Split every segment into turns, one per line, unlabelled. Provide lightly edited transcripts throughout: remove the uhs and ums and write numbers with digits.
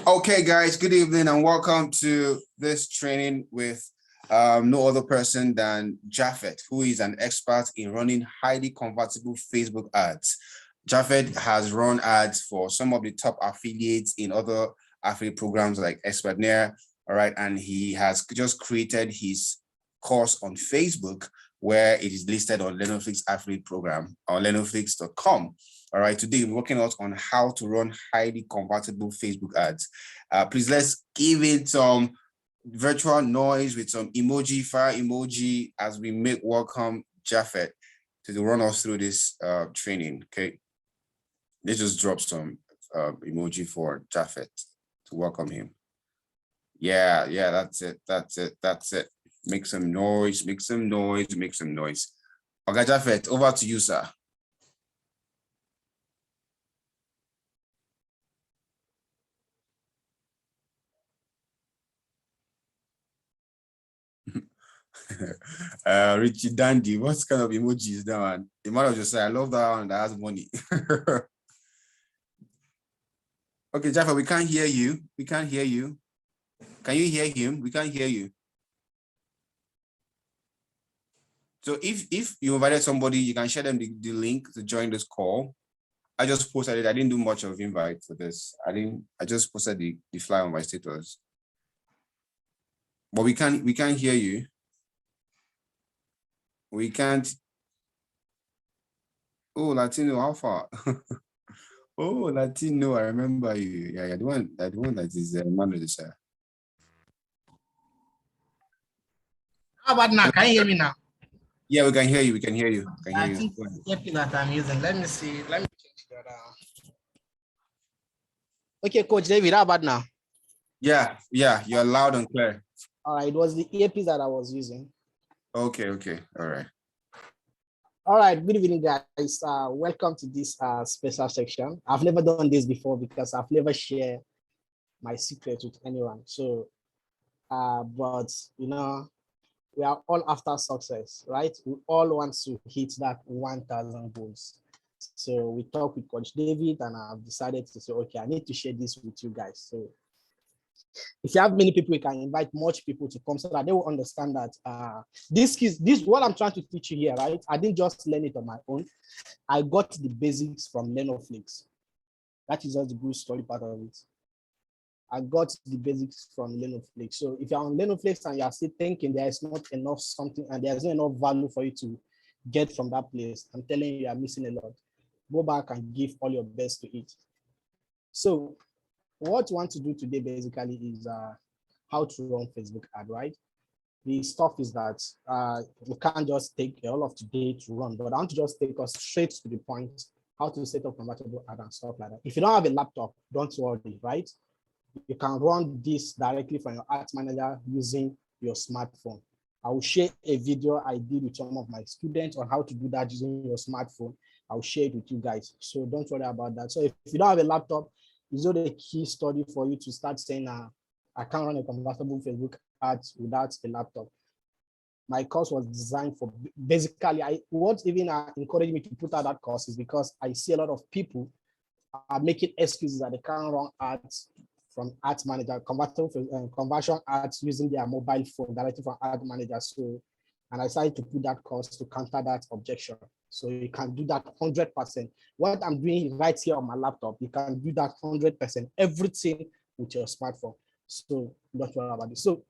Okay, guys, good evening and welcome to this training with no other person than Japheth, who is an expert in running highly convertible Facebook ads. Japheth has run ads for some of the top affiliates in other affiliate programs like Expertnaire, all right, and he has just created his course on Facebook where it is listed on Lenoflix affiliate program or lenoflix.com. All right, today we're working out on how to run highly convertible Facebook ads. Please let's give it some virtual noise with some emoji, fire emoji as we make welcome Japheth to run us through this training. Okay, let's just drop some emoji for Japheth to welcome him. Yeah, that's it. Make some noise, make some noise. Okay, Japheth, over to you, sir. Richie Dandy, what kind of emoji is that one? The man just say, I love that one that has money. Okay, Jaffa, we can't hear you. Can you hear him? We can't hear you. So if you invited somebody, you can share them the link to join this call. I just posted it. I didn't do much of invite for this. I just posted the flyer on my status. But we can't hear you. We can't. Oh, Latino, how far? Oh, Latino, I remember you. Yeah, the one that is Manuel, sir.
How about now? Can you hear me now?
Yeah, we can hear you.
I think the earpiece that I'm using. Let me see. Let me change that. Okay, Coach David, how about now?
Yeah, you're loud and clear.
All right, it was the earpiece that I was using.
Okay, all right.
All right, good evening, guys. Welcome to this special section. I've never done this before because I've never shared my secret with anyone. So, but you know, we are all after success, right? We all want to hit that 1,000 goals. So we talked with Coach David, and I've decided to say, okay, I need to share this with you guys. So if you have many people, you can invite much people to come so that they will understand that this what I'm trying to teach you here, right? I didn't just learn it on my own. I got the basics from Lenoflix. That is just the good story part of it. I got the basics from Lenoflix. So if you're on Lenoflix and you're still thinking there is not enough something and there's not enough value for you to get from that place, I'm telling you, you are missing a lot. Go back and give all your best to it. So what you want to do today basically is how to run Facebook ad, right? The stuff is that we can't just take all of today to run, but I want to just take us straight to the point, how to set up convertible ad and stuff like that. If you don't have a laptop, don't worry, right? You can run this directly from your ads manager using your smartphone. I will share a video I did with some of my students on how to do that using your smartphone. I'll share it with you guys. So don't worry about that. So if you don't have a laptop, it's not a key study for you to start saying, I can't run a convertible Facebook ads without a laptop. My course was designed for basically, what even encouraged me to put out that course is because I see a lot of people are making excuses that they can't run ads from ads manager, conversion ads using their mobile phone directly from ad manager. So, and I decided to put that course to counter that objection. So you can do that 100%. What I'm doing right here on my laptop, you can do that 100%, everything with your smartphone. So don't worry about it. So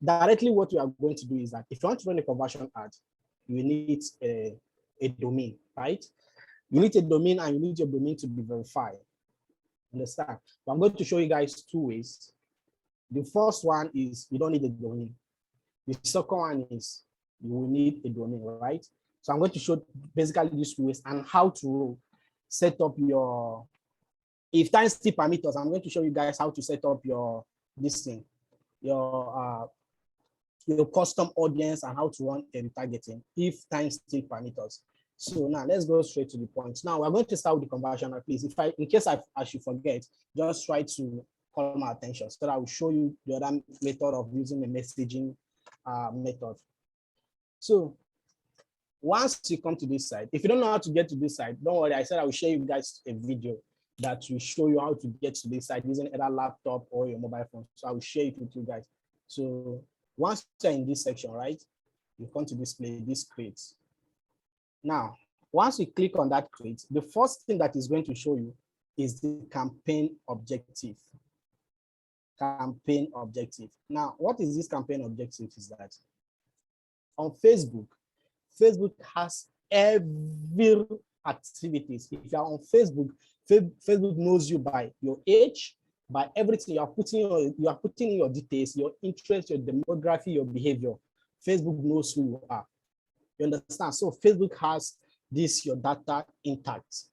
directly what we are going to do is that if you want to run a conversion ad, you need a domain, right? You need a domain and you need your domain to be verified. Understand? So I'm going to show you guys two ways. The first one is you don't need a domain. The second one is you will need a domain, right? So I'm going to show basically these two ways and how to set up your, if time still permits us, I'm going to show you guys how to set up your your custom audience and how to run a retargeting if time still permits us. So now let's go straight to the point. Now we're going to start with the conversion. Please, in case I should forget, just try to call my attention so that I will show you the other method of using a messaging method. So once you come to this side, if you don't know how to get to this side, don't worry. I said I will share you guys a video. that will show you how to get to this site using either laptop or your mobile phone. So I will share it with you guys. So once you're in this section, right, you come to display this crate. Now, once you click on that crate, the first thing that is going to show you is the campaign objective. Campaign objective. Now, what is this campaign objective? Is that on Facebook, Facebook has every activities. If you are on Facebook, Facebook knows you by your age, by everything you are putting in your details, your interest, your demography, your behavior. Facebook knows who you are. You understand? So Facebook has your data intact.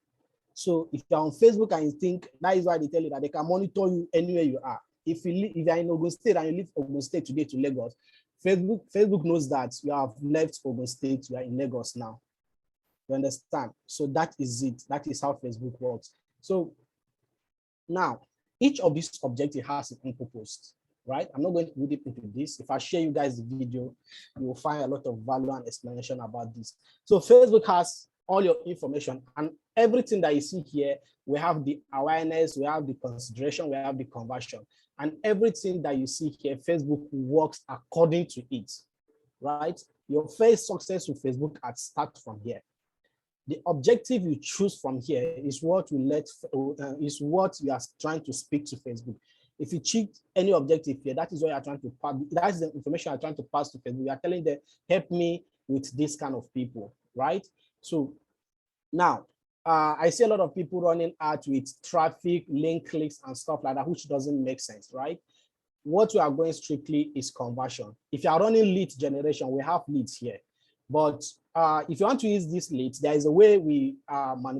So if you're on Facebook and you think, that is why they tell you that they can monitor you anywhere you are. If you are in Ogun State and you leave Ogun State today to Lagos, Facebook knows that you have left Ogun State, you are in Lagos now. You understand? So that is it. That is how Facebook works. So now, each of these objectives has its own purpose, right? I'm not going to go deep into this. If I share you guys the video, you will find a lot of value and explanation about this. So Facebook has all your information, and everything that you see here, we have the awareness, we have the consideration, we have the conversion, and everything that you see here, Facebook works according to it, right? Your first success with Facebook starts from here. The objective you choose from here is what you are trying to speak to Facebook. If you cheat any objective here, that is what you are trying to pass. That is the information you are trying to pass to Facebook. You are telling them, help me with this kind of people, right? So now, I see a lot of people running ads with traffic, link clicks, and stuff like that, which doesn't make sense, right? What we are going strictly is conversion. If you are running lead generation, we have leads here. But if you want to use these leads, there is a way we kind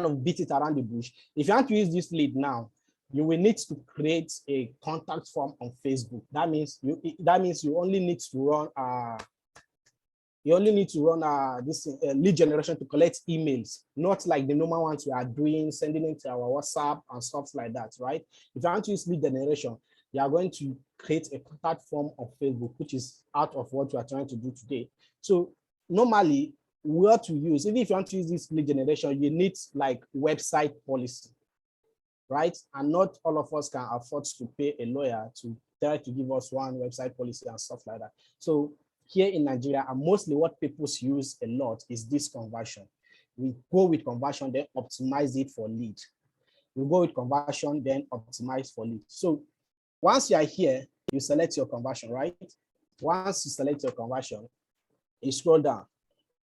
of beat it around the bush. If you want to use this lead now, you will need to create a contact form on Facebook. That means you only need to run this lead generation to collect emails, not like the normal ones we are doing, sending it to our WhatsApp and stuff like that, right? If you want to use lead generation, you are going to create a contact form on Facebook, which is out of what we are trying to do today. So normally, what to use, even if you want to use this lead generation, you need like website policy, right? And not all of us can afford to pay a lawyer to try to give us one website policy and stuff like that. So here in Nigeria, and mostly what people use a lot is this conversion. We go with conversion, then optimize it for lead. We go with conversion, then optimize for lead. So once you are here, you select your conversion, right? Once you select your conversion, you scroll down,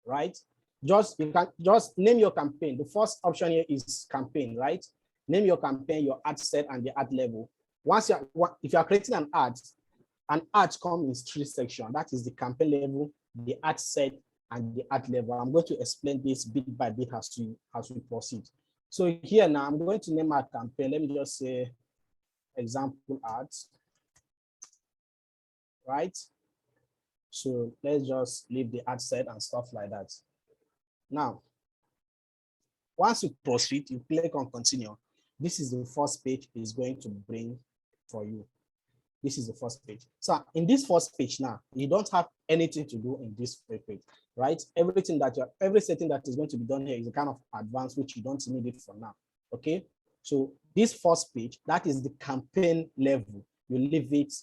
right? You can just name your campaign. The first option here is campaign, right? Name your campaign, your ad set, and the ad level. If you are creating an ad comes in 3 sections. That is the campaign level, the ad set, and the ad level. I'm going to explain this bit by bit as we proceed. So here now, I'm going to name my campaign. Let me just say example ads, right? So let's just leave the ad set and stuff like that. Now, once you proceed, you click on continue. This is the first page is going to bring for you. This is the first page. So in this first page now, you don't have anything to do in this page, right? Every setting that is going to be done here is a kind of advanced, which you don't need it for now, okay? So this first page, that is the campaign level. You leave it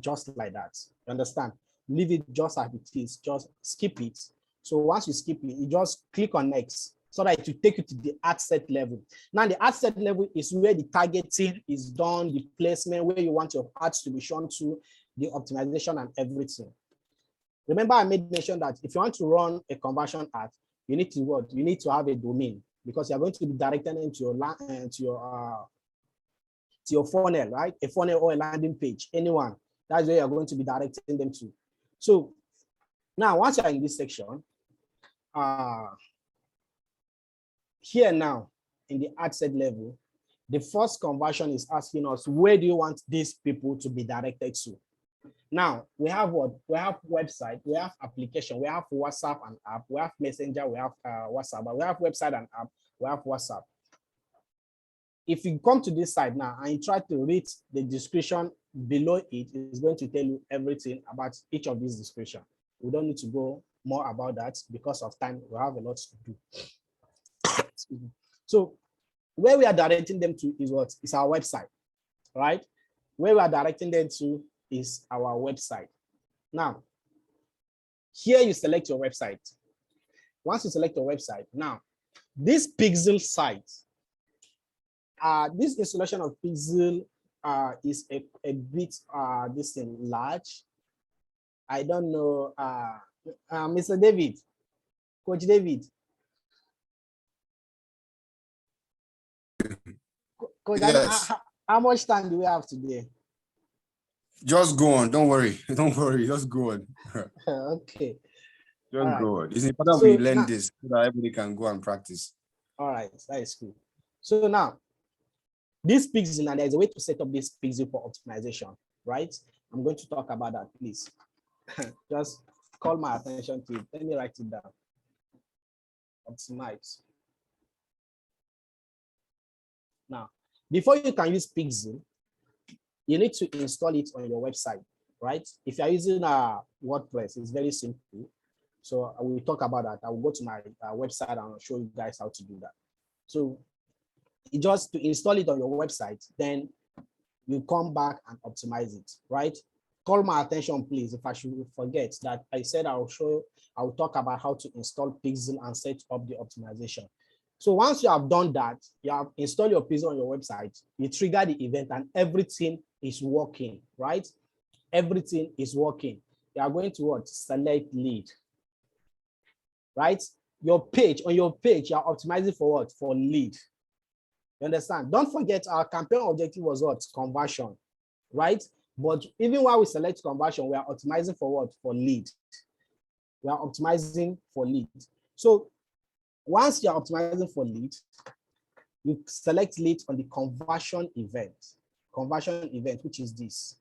just like that. You understand? Leave it just as it is. Just skip it. So once you skip it, you just click on next so that it will take you to the ad set level. Now the ad set level is where the targeting is done, the placement, where you want your ads to be shown to, the optimization and everything. Remember, I made mention that if you want to run a conversion ad, you need to what? You need to have a domain, because you're going to be directing into your funnel, right? A funnel or a landing page, anyone. That's where you're going to be directing them to. So now, once you're in this section, here now in the ad set level, the first conversion is asking us, where do you want these people to be directed to? Now, we have what? We have website, we have application, we have WhatsApp and app, we have Messenger, we have WhatsApp, but we have website and app, we have WhatsApp. If you come to this side now and you try to read the description below it, it's going to tell you everything about each of these descriptions. We don't need to go more about that because of time. We have a lot to do. So where we are directing them to is what? Is our website, right? Where we are directing them to is our website. Now, here you select your website. Once you select your website, now, this pixel site, this installation of pixel is a bit this thing large. I don't know, Mr. David, Coach David. Coach,
Yes.
how much time do we have today?
Just go on. Don't worry. Don't worry. Just go on.
Okay.
Just go on. It's important we learn this so that everybody can go and practice.
All right, that is cool. So now, this pixel, and there's a way to set up this pixel for optimization, right? I'm going to talk about that, please. Just call my attention to it. Let me write it down. Optimize. Now, before you can use pixel, you need to install it on your website, right? If you're using WordPress, it's very simple. So I will talk about that. I will go to my website and I'll show you guys how to do that. So just to install it on your website, then you come back and optimize it, right? Call my attention, please, if I should forget that I said I will talk about how to install Pixel and set up the optimization. So once you have done that, you have installed your Pixel on your website, you trigger the event and everything is working, right? Everything is working. You are going to what? Select lead, right? On your page, you are optimizing for what? For lead. You understand? Don't forget our campaign objective was what? Conversion, right? But even while we select conversion, we are optimizing for what? For lead. We are optimizing for lead. So once you're optimizing for lead, you select lead on the conversion event, which is this.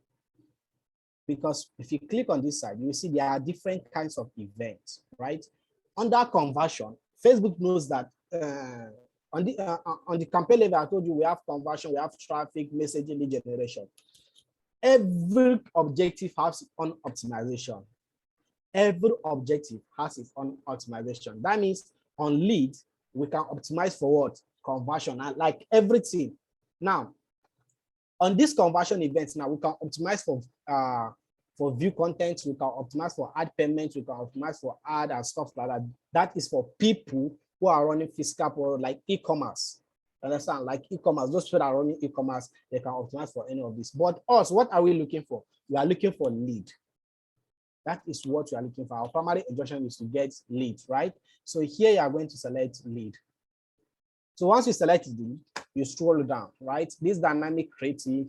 Because if you click on this side, you will see there are different kinds of events, right? Under conversion, Facebook knows that on the campaign level, I told you we have conversion, we have traffic, messaging, lead generation. Every objective has its own optimization. Every objective has its own optimization. That means on lead, we can optimize for what? Conversion, and like everything. Now, on this conversion events, now we can optimize for view content, we can optimize for ad payments, we can optimize for ad and stuff like that. That is for people who are running physical product like e-commerce. Understand? Like e-commerce, those people that are running e-commerce, they can optimize for any of this. But us, what are we looking for? We are looking for lead. That is what we are looking for. Our primary objective is to get lead, right? So here you are going to select lead. So once you select lead, you scroll down, right? This dynamic creative, you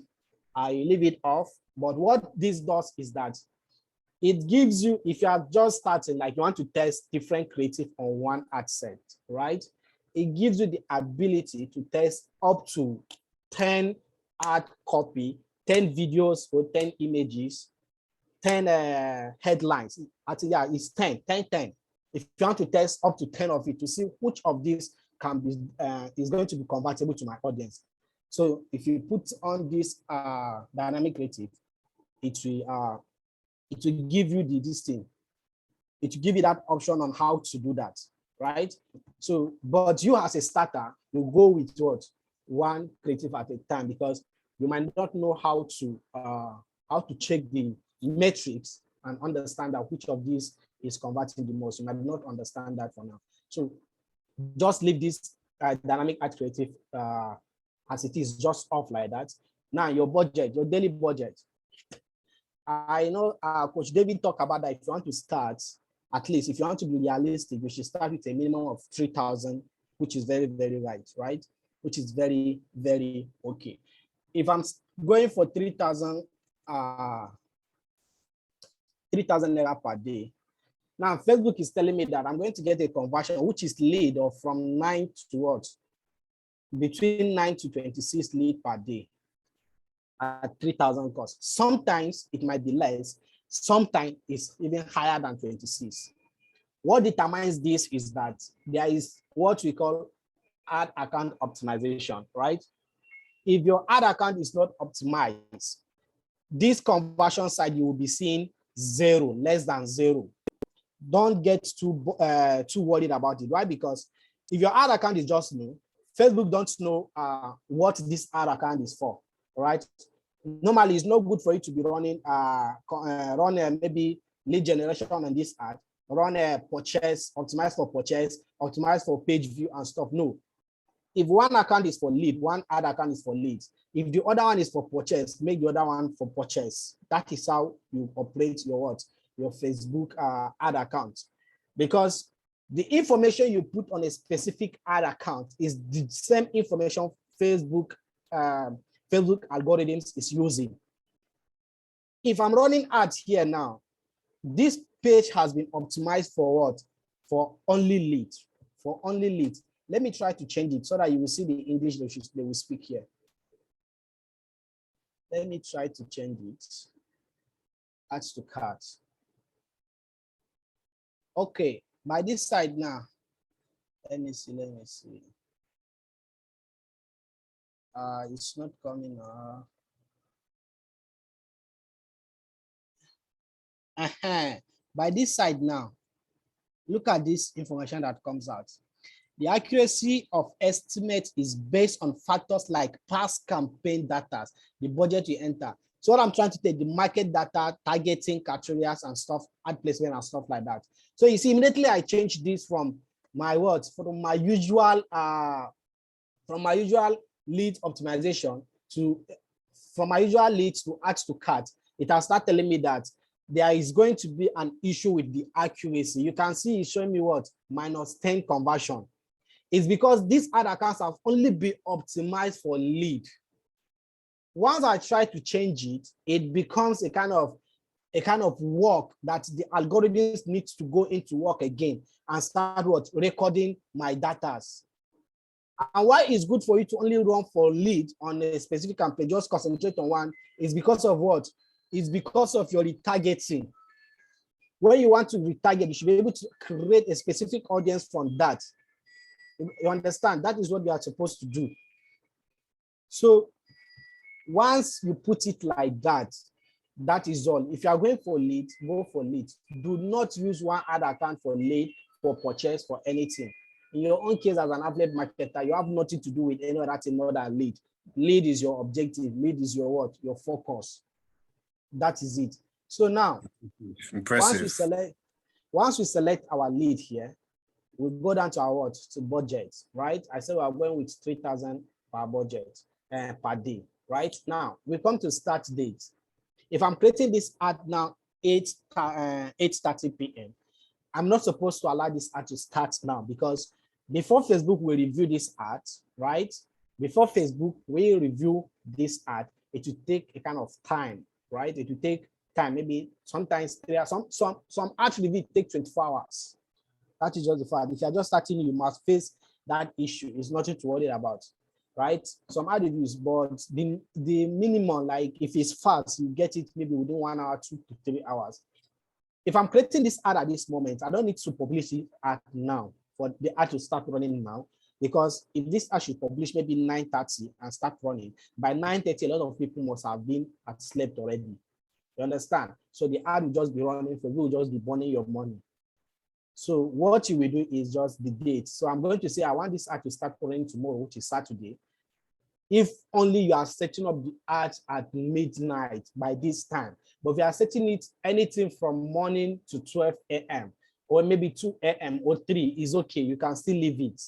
leave it off. But what this does is that it gives you, if you are just starting, like you want to test different creative on one ad set, right? It gives you the ability to test up to 10 ad copy, 10 videos or 10 images, 10 headlines. Actually, yeah, it's 10. If you want to test up to 10 of it to see which of these can be is going to be convertible to my audience. So if you put on this dynamic creative, it will give you this thing. It will give you that option on how to do that, right? So, but you as a starter, you go with what? One creative at a time, because you might not know how to check the metrics and understand that which of these is converting the most. You might not understand that for now. So just leave this dynamic ad creative as it is, just off like that. Now your budget, your daily budget. I know Coach David talked about that. If you want to start, at least if you want to be realistic, you should start with a minimum of 3,000, which is very, very right? Which is very, very okay. If I'm going for 3,000 naira per day, now Facebook is telling me that I'm going to get a conversion, which is lead of from 9 to what? Between 9 to 26 lead per day at 3,000 cost. Sometimes it might be less, sometimes it's even higher than 26. What determines this is that there is what we call ad account optimization, right? If your ad account is not optimized, this conversion side, you will be seeing 0, less than 0. Don't get too worried about it. Why? Because if your ad account is just new, Facebook don't know what this ad account is for, right? Normally, it's not good for you to be running maybe lead generation on this ad, run a purchase, optimize for page view and stuff. No. If one account is for lead, one ad account is for leads. If the other one is for purchase, make the other one for purchase. That is how you operate your Facebook ad account. Because the information you put on a specific ad account is the same information Facebook algorithms is using. If I'm running ads here now, this page has been optimized for what? For only leads. For only leads. Let me try to change it so that you will see the English they will speak here. Let me try to change it. Add to cart. Okay, by this side now. Let me see. It's not coming. By this side now, look at this information that comes out. The accuracy of estimate is based on factors like past campaign data, the budget you enter. So what I'm trying to take, the market data, targeting criteria and stuff, ad placement and stuff like that. So you see, immediately I changed this from my words, from my usual lead optimization to add to cart. It has started telling me that there is going to be an issue with the accuracy. You can see it's showing me what? -10 conversion. It's because these ad accounts have only been optimized for lead. Once I try to change it, it becomes a kind of work that the algorithms need to go into work again and start recording my data. And why it's good for you to only run for lead on a specific campaign, just concentrate on one, is because of what? It's because of your retargeting. When you want to retarget, you should be able to create a specific audience from that. You understand? That is what you are supposed to do. So once you put it like that, that is all. If you are going for lead, go for lead. Do not use one ad account for lead, for purchase, for anything. In your own case as an affiliate marketer, you have nothing to do with any other thing other than lead. Lead is your objective. Lead is your what? Your focus. That is it. So now,
impressive.
Once we select our lead here, we go down to our what? To budget, right? I said we are going with 3,000 per budget per day, right? Now we come to start date. If I'm creating this ad now 8:30 p.m., I'm not supposed to allow this ad to start now, because before Facebook will review this ad, right? Before Facebook will review this ad, it will take a kind of time, right? It will take time, maybe sometimes some ad review take 24 hours. That is just the fact. If you're just starting, you must face that issue. It's nothing to worry about, right? Some ad reviews, but the minimum, like if it's fast, you get it maybe within 1 hour, 2 to 3 hours. If I'm creating this ad at this moment, I don't need to publish it at now for the ad to start running now, because if this ad should publish maybe 9:30 and start running, by 9:30, a lot of people must have been at slept already. You understand? So the ad will just be running for you, will just be burning your money. So what you will do is just the date. So I'm going to say I want this ad to start running tomorrow, which is Saturday. If only you are setting up the ad at midnight by this time. But if you are setting it anything from morning to 12 a.m. or maybe 2 a.m. or 3 is okay. You can still leave it.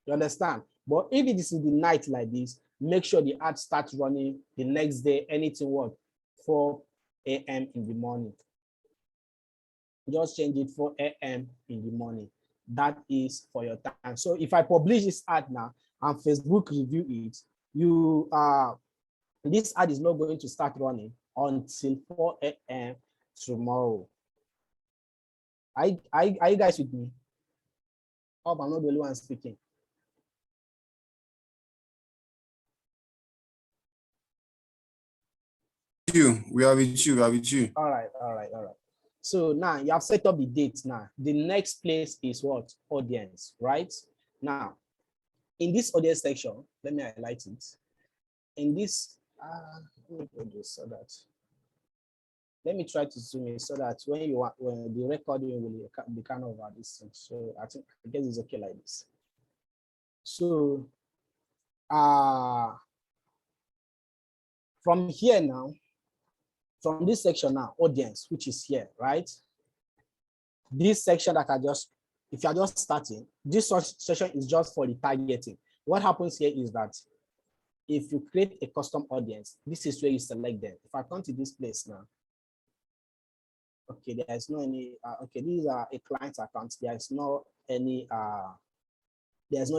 You understand? But if it is in the night like this, make sure the ad starts running the next day, anything what? 4 a.m. in the morning. Just change it 4 a.m. in the morning. That is for your time. So if I publish this ad now and Facebook review it, this ad is not going to start running until 4 a.m. tomorrow. Are you guys with me? Hope I'm not the only one speaking.
We are with you.
All right. So now you have set up the date. Now the next place is what? Audience, right? Now in this audience section, let me highlight it. In this, let me try to zoom in so that when the recording will be kind of this thing. So I guess it's okay like this. So from here now, from this section now, audience, which is here, right? This section that if you're just starting, this section is just for the targeting. What happens here is that if you create a custom audience, this is where you select them. If I come to this place now, okay, there's no any, okay, these are a client account. There's no any audience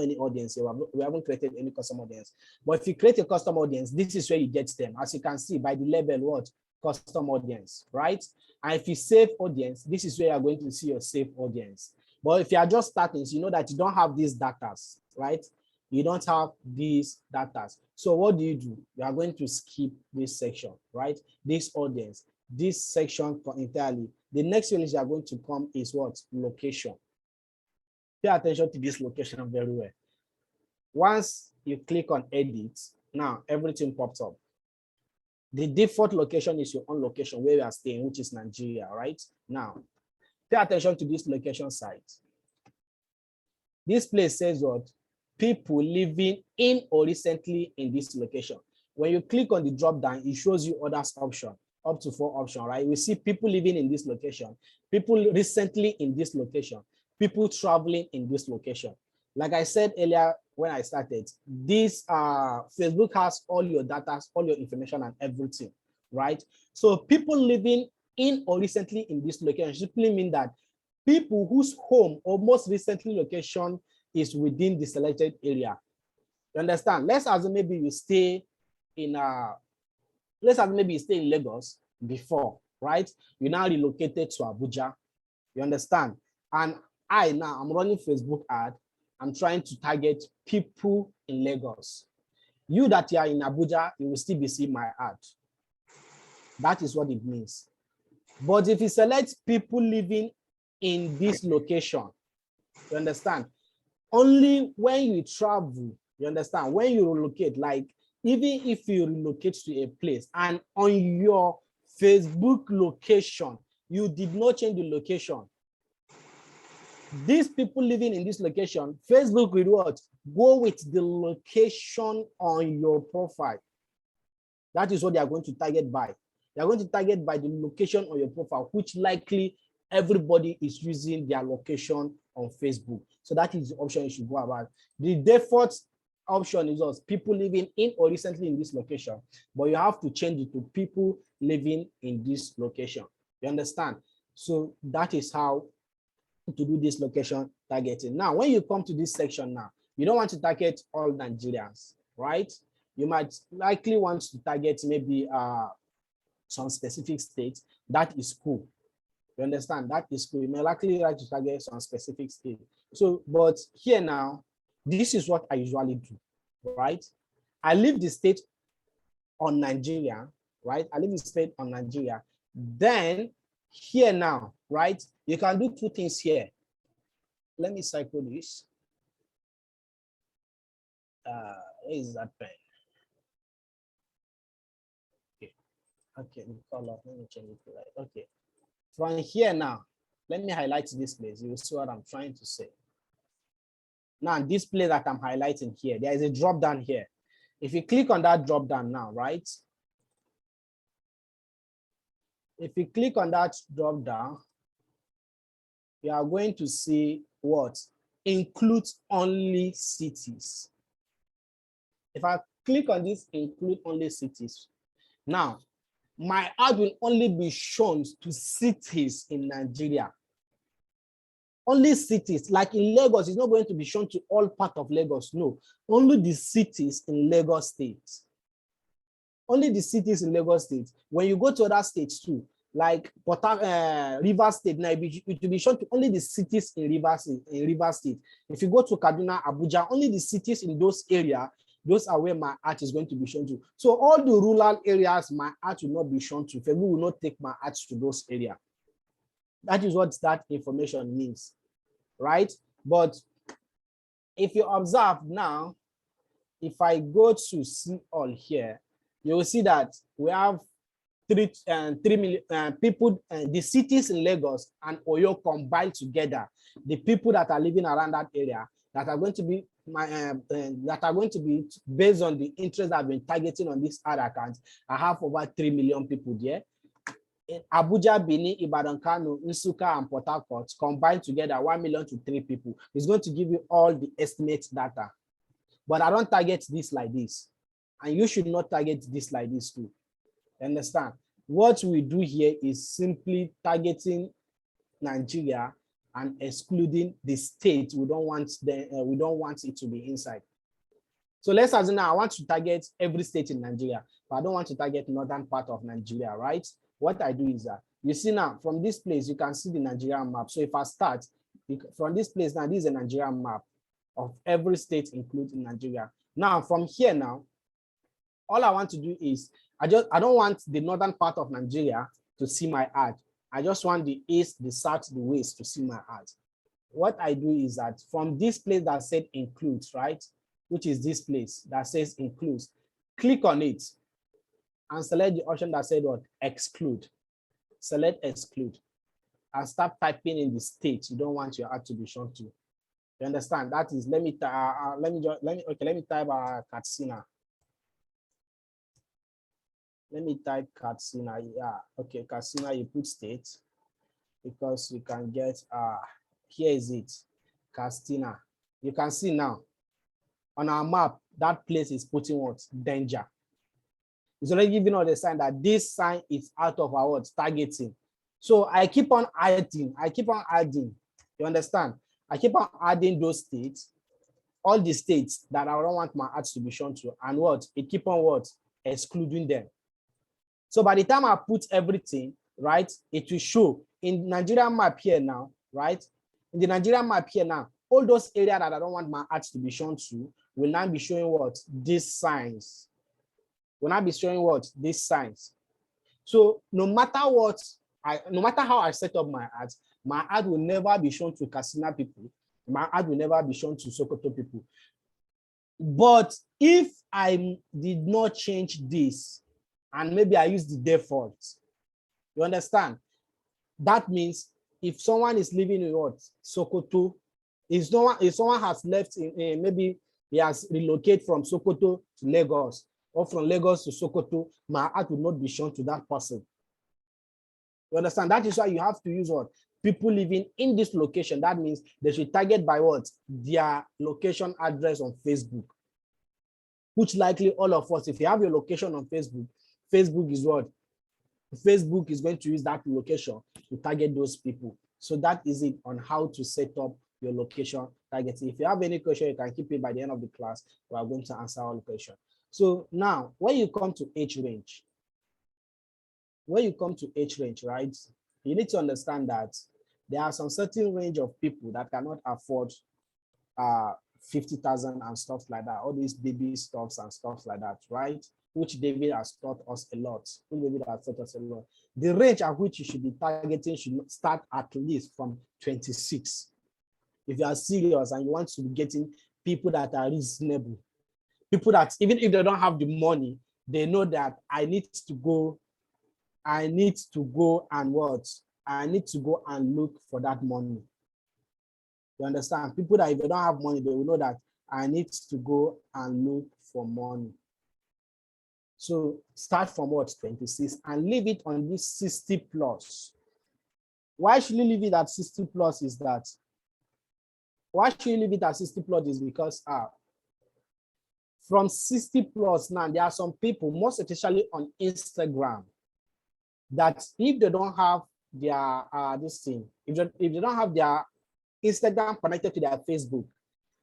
here. We haven't created any custom audience. But if you create a custom audience, this is where you get them. As you can see by the label, what? Custom audience, right? And if you save audience, this is where you're going to see your save audience. But if you are just starting, so you know that you don't have these data, right? You don't have these data. So what do? You are going to skip this section, right? This audience, this section entirely. The next one is you are going to come is what? Location. Pay attention to this location very well. Once you click on edit, now everything pops up. The default location is your own location where you are staying, which is Nigeria, right? Now, pay attention to this location site. This place says what? People living in or recently in this location. When you click on the drop down, it shows you others option, up to 4 options, right? We see people living in this location, people recently in this location, people traveling in this location. Like I said earlier when I started, this Facebook has all your data, all your information and everything, right? So people living in or recently in this location simply mean that people whose home or most recently location is within the selected area. You understand? Let's assume maybe you stay in Lagos before, right? You now relocated to Abuja. You understand? And I'm running Facebook ad. I'm trying to target people in Lagos. You that you are in Abuja, you will still be seeing my ad. That is what it means. But if you select people living in this location, you understand? Only when you travel, you understand? When you relocate, like even if you relocate to a place and on your Facebook location, you did not change the location. These people living in this location, Facebook will what? Go with the location on your profile. That is what they are going to target by. They are going to target by the location on your profile, which likely everybody is using their location on Facebook. So that is the option you should go about. The default option is also people living in or recently in this location, but you have to change it to people living in this location. You understand? So that is how to do this location targeting. Now, when you come to this section now, you don't want to target all Nigerians, right? You might likely want to target maybe some specific states. That is cool. You understand? That is cool. You may likely like to target some specific state. So, but here now, this is what I usually do, right? I leave the state on Nigeria, right? I leave the state on Nigeria. Then here now, right? You can do 2 things here. Let me cycle this. Where is that pen? Okay, the color. Let me change it to light. Okay. From here now, let me highlight this place. You will see what I'm trying to say. Now, this place that I'm highlighting here, there is a drop down here. If you click on that drop down now, right? If you click on that drop down, you are going to see what? Includes only cities. If I click on this, include only cities. Now, my ad will only be shown to cities in Nigeria. Only cities, like in Lagos, it's not going to be shown to all part of Lagos. No, only the cities in Lagos State. Only the cities in Lagos State. When you go to other states too, like Rivers State, now it will be shown to only the cities in Rivers State. If you go to Kaduna, Abuja, only the cities in those areas, those are where my art is going to be shown to. So all the rural areas, my art will not be shown to. Facebook will not take my art to those areas. That is what that information means, right? But if you observe now, if I go to see all here, you will see that we have 3 million people, the cities in Lagos and Oyo combined together, the people that are living around that area that are going to be that are going to be based on the interest I've been targeting on this ad account. I have over 3 million people there. In Abuja, Benin, Ibadan, Kano, Nsukka, and Port Harcourt combined together 1 million to 3 people. It's going to give you all the estimate data. But I don't target this like this. And you should not target this like this too. Understand? What we do here is simply targeting Nigeria and excluding the state. We don't want it to be inside. So let's assume now I want to target every state in Nigeria, but I don't want to target northern part of Nigeria, right? What I do is that you see now from this place, you can see the Nigerian map. So if I start from this place now, this is a Nigerian map of every state including Nigeria. Now from here now, all I want to do is I don't want the northern part of Nigeria to see my ad. I just want the east, the south, the west to see my ad. What I do is that from this place that said includes, right? Which is this place that says includes, click on it and select the option that said what? Exclude. Select exclude and start typing in the state you don't want your ad to be shown to. You understand? That is, let me type Katsina. Let me type Katsina. Yeah, okay, Katsina, you put state because you can get, here is it, Katsina. You can see now on our map, that place is putting what? Danger. It's already giving us the sign that this sign is out of our what? Targeting. So I keep on adding, you understand? I keep on adding those states, all the states that I don't want my ads to be shown to, and what? It keep on what? Excluding them. So by the time I put everything, right, it will show in Nigerian map here now, right? In the Nigerian map here now, all those areas that I don't want my ads to be shown to will now be showing what? These signs. Will now be showing what? These signs. So no matter what, no matter how I set up my ad will never be shown to Katsina people. My ad will never be shown to Sokoto people. But if I did not change this, and maybe I use the default, you understand? That means if someone is living in what? Sokoto, if someone has left, maybe he has relocated from Sokoto to Lagos, or from Lagos to Sokoto, my ad will not be shown to that person. You understand? That is why you have to use what? People living in this location. That means they should target by what? Their location address on Facebook. Which likely all of us, if you have your location on Facebook, Facebook is what? Facebook is going to use that location to target those people. So that is it on how to set up your location targeting. If you have any question, you can keep it by the end of the class. We are going to answer all the questions. So now, when you come to age range, right, you need to understand that there are some certain range of people that cannot afford 50,000 and stuff like that, all these baby stuffs and stuff like that, right? Which David has taught us a lot. The range at which you should be targeting should start at least from 26. If you are serious and you want to be getting people that are reasonable, people that even if they don't have the money, they know that I need to go and what? I need to go and look for that money. You understand? People that if they don't have money, they will know that I need to go and look for money. So start from what? 26 and leave it on this 60 plus. Why should you leave it at 60 plus is that? Why should you leave it at 60 plus is because from 60 plus now, there are some people, most especially on Instagram, that if they don't have their if they don't have their Instagram connected to their Facebook,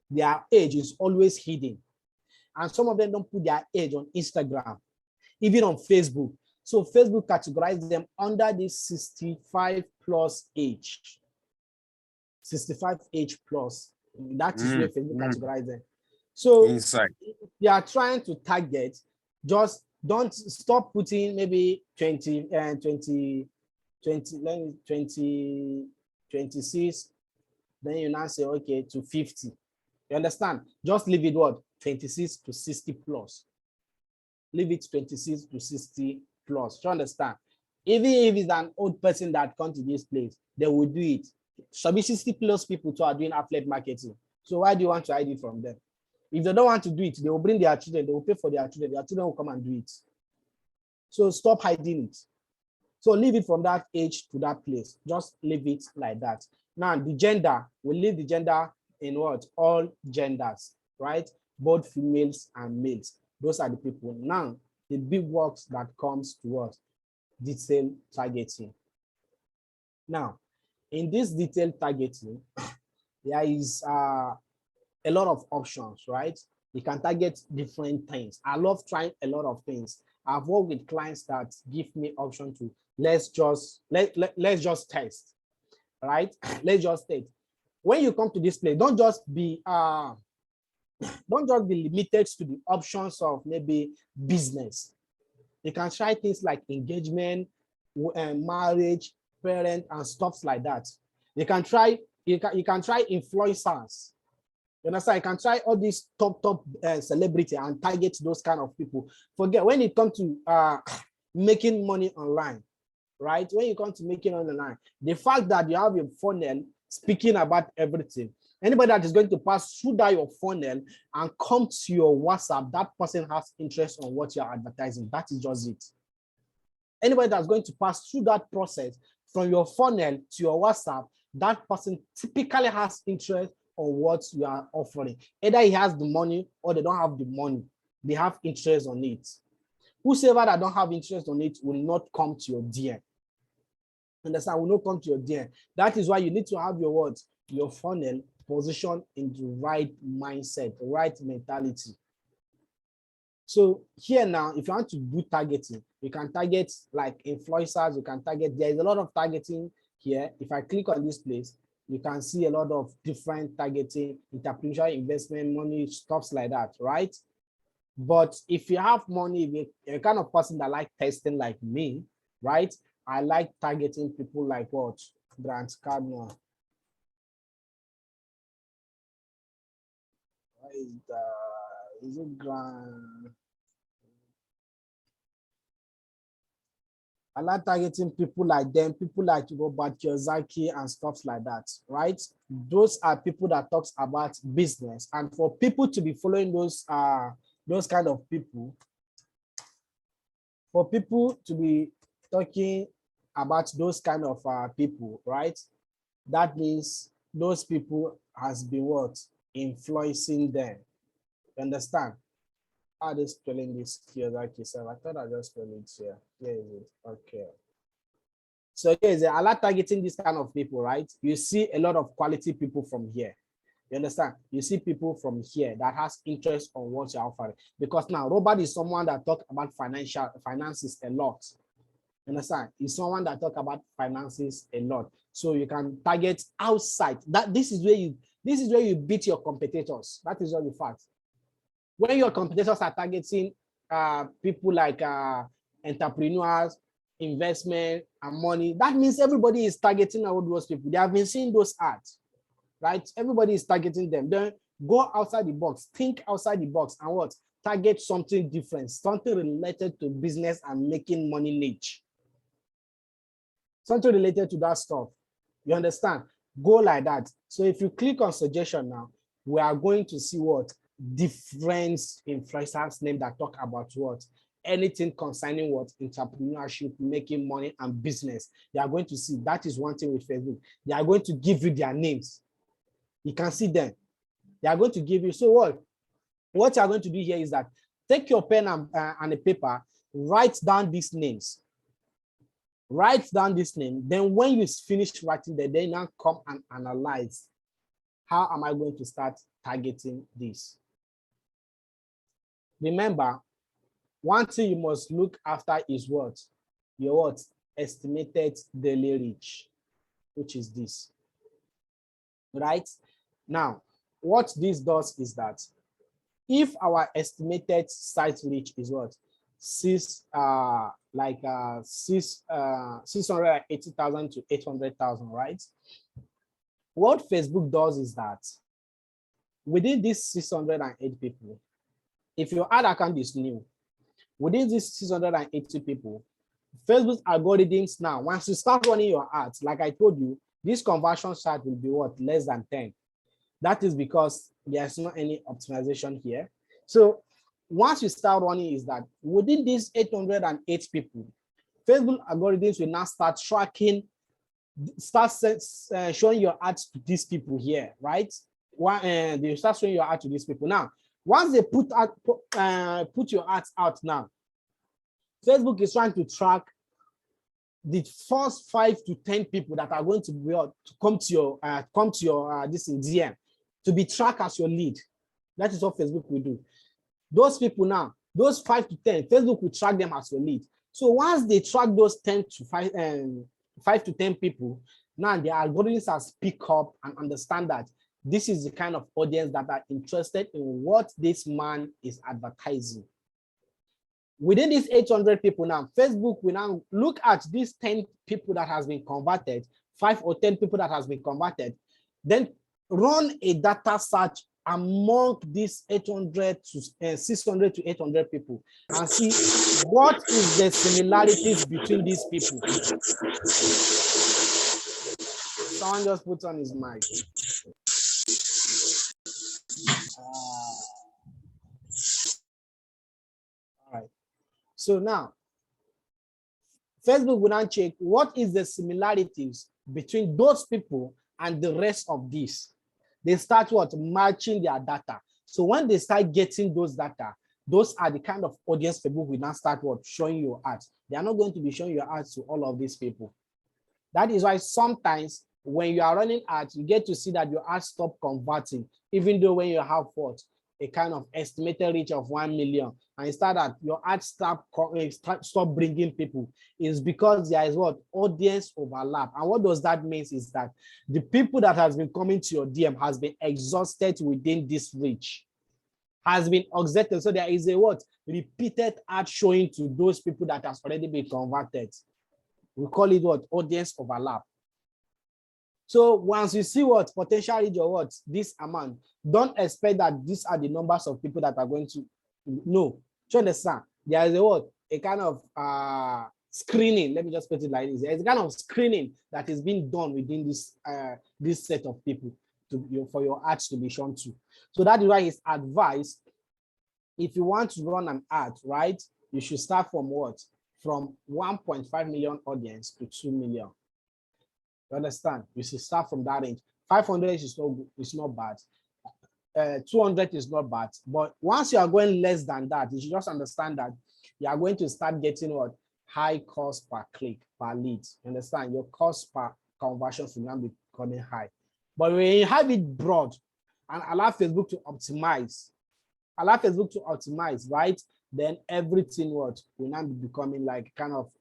their age is always hidden. And some of them don't put their age on Instagram, even on Facebook. So Facebook categorizes them under this 65 plus age. 65 age plus. That is where Facebook categorizes them. So they are trying to target, just don't stop putting maybe 20 and 26. Then you now say, okay, to 50. You understand? Just leave it what? 26 to 60 plus. Leave it 26 to 60 plus. You understand? Even if it's an old person that comes to this place, they will do it. Should be 60 plus people who are doing affiliate marketing. So why do you want to hide it from them? If they don't want to do it, they will bring their children, they will pay for their children will come and do it. So stop hiding it. So leave it from that age to that place. Just leave it like that. Now the gender, we leave the gender in what? All genders, right? Both females and males. Those are the people. Now the big works that comes to us, detailed targeting. Now, in this detailed targeting, there is a lot of options, right? You can target different things. I love trying a lot of things. I've worked with clients that give me option to let's just test, right? Let's just test. When you come to this place, don't just be limited to the options of maybe business. You can try things like engagement, marriage, parent, and stuff like that. You can try influencers. You understand? You can try all these top celebrity and target those kind of people. Forget when it comes to making money online, right? When you come to making online, the fact that you have a funnel speaking about everything, anybody that is going to pass through that your funnel and come to your WhatsApp, that person has interest on what you're advertising. That is just it. Anybody that's going to pass through that process from your funnel to your WhatsApp, that person typically has interest on what you are offering. Either he has the money or they don't have the money. They have interest on it. Whosoever that don't have interest on it will not come to your DM. Understand? Will not come to your DM. That is why you need to have your what? Your funnel positioned in the right mindset, the right mentality. So here now, if you want to do targeting, you can target like influencers, you can target, there is a lot of targeting here. If I click on this place, you can see a lot of different targeting, entrepreneurial investment, money, stuff like that, right? But if you have money, if you're a kind of person that like testing like me, right? I like targeting people like what? Grant Cardinal. Is it Grant? I like targeting people like them, people like Robert Kiyosaki and stuff like that, right? Those are people that talks about business, and for people to be following those kind of people, for people to be talking about those kind of people, right? That means those people has been what? Influencing them. You understand? How are they spelling this Kiyosaki? I thought I just spelled it here. Here is it. Okay. So here's I like targeting this kind of people, right? You see a lot of quality people from here. You understand? You see people from here that has interest on what you're offering. Because now Robert is someone that talk about finances a lot. You understand? He's someone that talk about finances a lot. So you can target outside. This is where you beat your competitors. That is all the fact. When your competitors are targeting people like entrepreneurs, investment, and money, that means everybody is targeting all those people. They have been seeing those ads, right? Everybody is targeting them. Then go outside the box, think outside the box, and what? Target something different, something related to business and making money niche. Something related to that stuff. You understand? Go like that. So if you click on suggestion now, we are going to see what? Different influencers name that talk about what? Anything concerning what? Entrepreneurship, making money, and business. They are going to see. That is one thing with Facebook. They are going to give you their names. You can see them. They are going to give you. So what you are going to do here is that take your pen and a paper, write down these names. Write down this name. Then when you finish writing them, then now come and analyze. How am I going to start targeting this? Remember, one thing you must look after is what? Your what? Estimated daily reach, which is this. Right? Now, what this does is that if our estimated site reach is what? 680,000 to 800,000, right? What Facebook does is that within these 608 people, if your ad account is new, within these 680 people, Facebook's algorithms now, once you start running your ads, like I told you, this conversion chart will be what? Less than 10. That is because there's not any optimization here. So once you start running, is that within these 808 people, Facebook algorithms will now start tracking, start showing your ads to these people here, right? They start showing your ad to these people. Now, once they put your ads out now, Facebook is trying to track the first 5 to 10 people that are going to be to come to your this in DM to be tracked as your lead. That is what Facebook will do. Those people now, those 5 to 10, Facebook will track them as your lead. So once they track those 5 to 10 people, now the algorithms has pick up and understand that this is the kind of audience that are interested in what this man is advertising. Within these 800 people now, Facebook will now look at these 10 people that has been converted, 5 or 10 people that has been converted, then run a data search among these 800 to 600 to 800 people and see what is the similarities between these people. Someone just put on his mic. All right. So now, Facebook will now check what is the similarities between those people and the rest of this. They start matching their data. So when they start getting those data, those are the kind of audience Facebook will now start showing your ads. They are not going to be showing your ads to all of these people. That is why sometimes when you are running ads, you get to see that your ads stop converting, even though when you have a kind of estimated reach of 1 million, and instead that your ads stop bringing people, is because there is audience overlap. And what does that mean is that the people that has been coming to your DM has been exhausted within this reach, has been exhausted. So there is a repeated ad showing to those people that has already been converted. We call it audience overlap. So once you see potential reach or this amount, don't expect that these are the numbers of people that are going to know. Do you understand? There is a kind of screening. Let me just put it like this. There's a kind of screening that is being done within this set of people for your ads to be shown to. So that is why it's advised, if you want to run an ad, right, you should start from From 1.5 million audience to 2 million. You understand? You should start from that range. 500 is not bad. 200 is not bad. But once you are going less than that, you should just understand that you are going to start getting high cost per click, per lead. You understand? Your cost per conversion should not be becoming high. But when you have it broad and allow Facebook to optimize, right? Then everything will not be becoming like kind of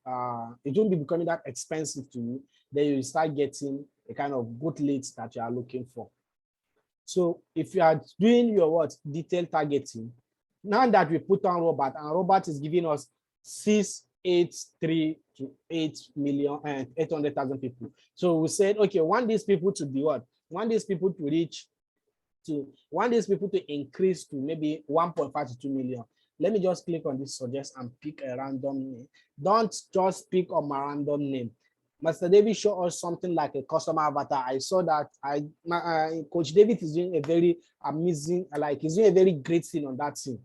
it won't be becoming that expensive to you. Then you start getting a kind of good leads that you are looking for. So if you are doing your detailed targeting, now that we put on Robert, and Robert is giving us 683 to 8 million and 800,000 people. So we said, okay, want these people to be want these people to reach want these people to increase to maybe 1.5 to 2 million. Let me just click on this suggest and pick a random name. Don't just pick on my random name. Master David showed us something like a customer avatar. I saw that Coach David is doing a very amazing, he's doing a very great thing on that thing.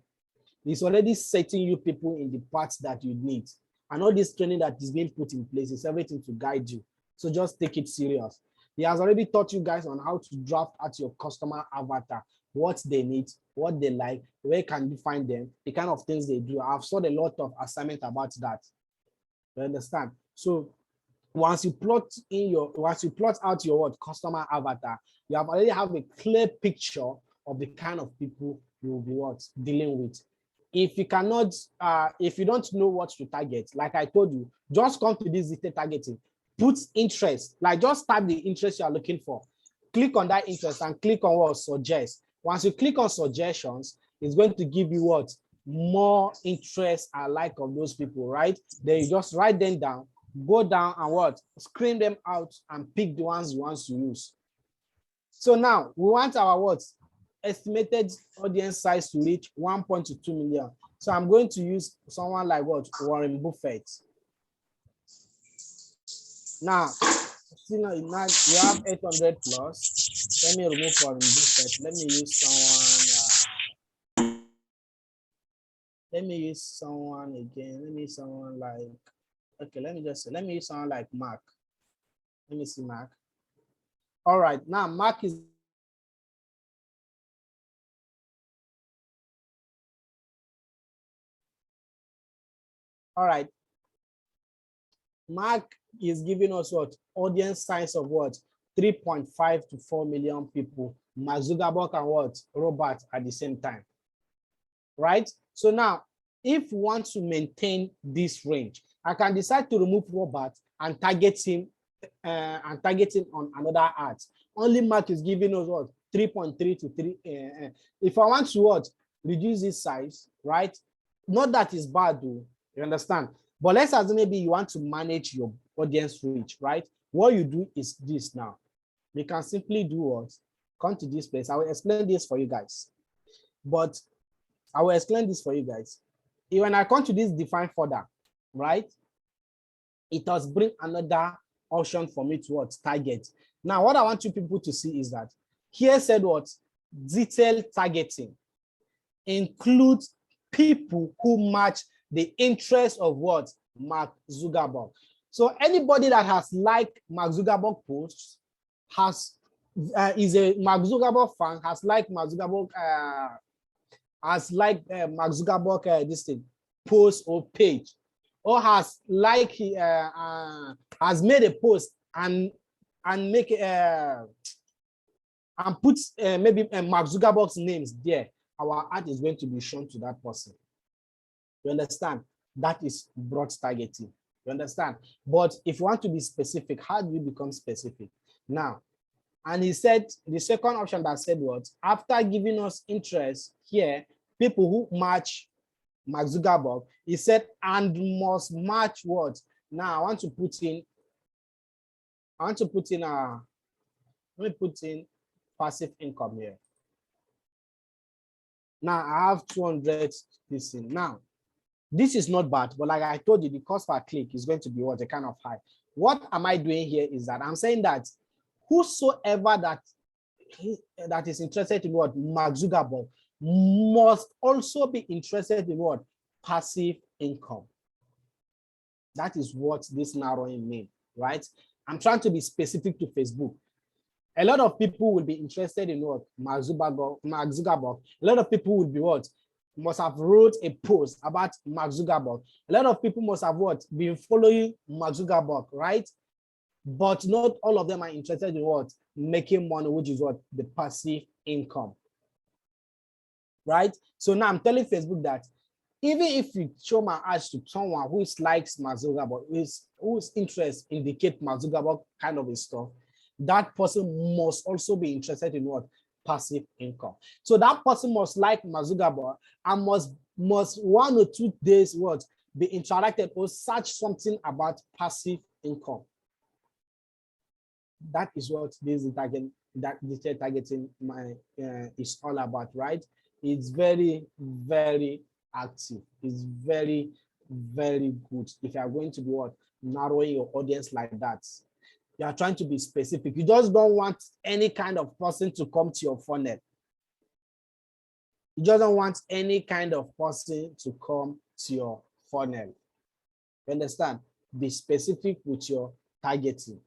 He's already setting you people in the parts that you need. And all this training that is being put in place is everything to guide you. So just take it serious. He has already taught you guys on how to draft out your customer avatar, what they need, what they like, where can you find them, the kind of things they do. I've saw a lot of assignment about that. You understand? So once you plot out your customer avatar, you have already have a clear picture of the kind of people you will be dealing with. If you cannot, if you don't know what to target, like I told you, just come to this detailed targeting. Put interest, just type the interest you are looking for. Click on that interest and click on suggest. Once you click on suggestions, it's going to give you more interest and like of those people, right? Then you just write them down, go down and screen them out and pick the ones you want to use. So now we want our estimated audience size to reach 1.2 million. So I'm going to use someone like Warren Buffett. Now, still not, now you have 800 plus. Let me remove from this set. Let me use someone. Let me use someone again. Let me use someone like, okay, let me use someone like Mark. Let me see Mark. All right, now Mark is all right. Mark is giving us what? Audience size of what? 3.5 to 4 million people. Mark Zuckerberg and what? Robert at the same time. Right? So now, if we want to maintain this range, I can decide to remove Robert and target him on another ad. Only Mark is giving us what? 3.3 to 3. If I want to what? Reduce this size, right? Not that it's bad though, you understand? But let's assume maybe you want to manage your audience reach, right? What you do is this now. You can simply do what? Come to this place. I will explain this for you guys. But I will explain this for you guys. When I come to this define folder, right? It does bring another option for me to what? Target. Now, what I want you people to see is that here said what? Detailed targeting includes people who match the interest of what? Mark Zuckerberg. So anybody that has liked Mark Zuckerberg posts is a Mark Zuckerberg fan, has liked Mark Zuckerberg this thing post or page, or has has made a post and make and put maybe Mark Zuckerberg's names there. Our ad is going to be shown to that person. You understand? That is broad targeting. You understand? But if you want to be specific, how do you become specific? Now, and he said the second option that said what? After giving us interest here, people who match Mark Zuckerberg, he said, and must match what? Now I want to put in let me put in passive income here. Now I have 200 this thing. Now, this is not bad, but like I told you, the cost per click is going to be what? A kind of high. What am I doing here is that I'm saying that whosoever that is interested in what? Mark Zuckerberg must also be interested in what? Passive income. That is what this narrowing means, right? I'm trying to be specific to Facebook. A lot of people will be interested in what? Mark Zuckerberg. A lot of people will be what? Must have wrote a post about Mark Zuckerberg. A lot of people must have what? Been following Mark Zuckerberg, right? But not all of them are interested in what? Making money, which is what? The passive income, right? So now I'm telling Facebook that even if you show my ads to someone who likes Mark Zuckerberg, whose interest indicate Mark Zuckerberg kind of a stuff, that person must also be interested in what? Passive income. So that person must like Mark Zuckerberg and must 1 or 2 days what? Be interacted or search something about passive income. That is what this detailed targeting is all about, right? It's very, very active. It's very, very good. If you are going to be what? Narrowing your audience like that. You are trying to be specific. You just don't want any kind of person to come to your funnel. You just don't want any kind of person to come to your funnel. You understand? Be specific with your targeting.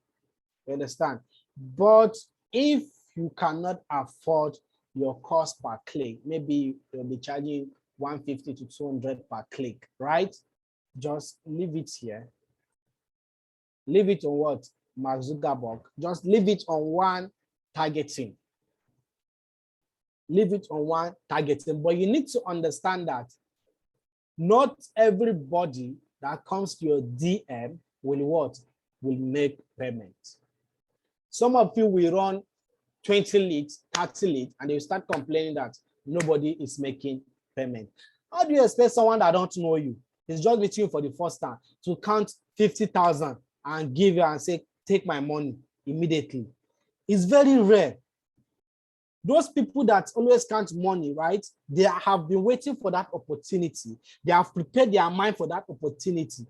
You understand? But if you cannot afford your cost per click, maybe you'll be charging 150 to 200 per click, right? Just leave it here. Leave it on what? Mark Zuckerberg. Just leave it on one targeting. Leave it on one targeting. But you need to understand that not everybody that comes to your DM will what? Will make payment. Some of you will run 20 leads, 30 leads, and they will start complaining that nobody is making payment. How do you expect someone that don't know you, is just with you for the first time, to count 50,000 and give you and say, take my money immediately? It's very rare. Those people that always count money, right? They have been waiting for that opportunity. They have prepared their mind for that opportunity.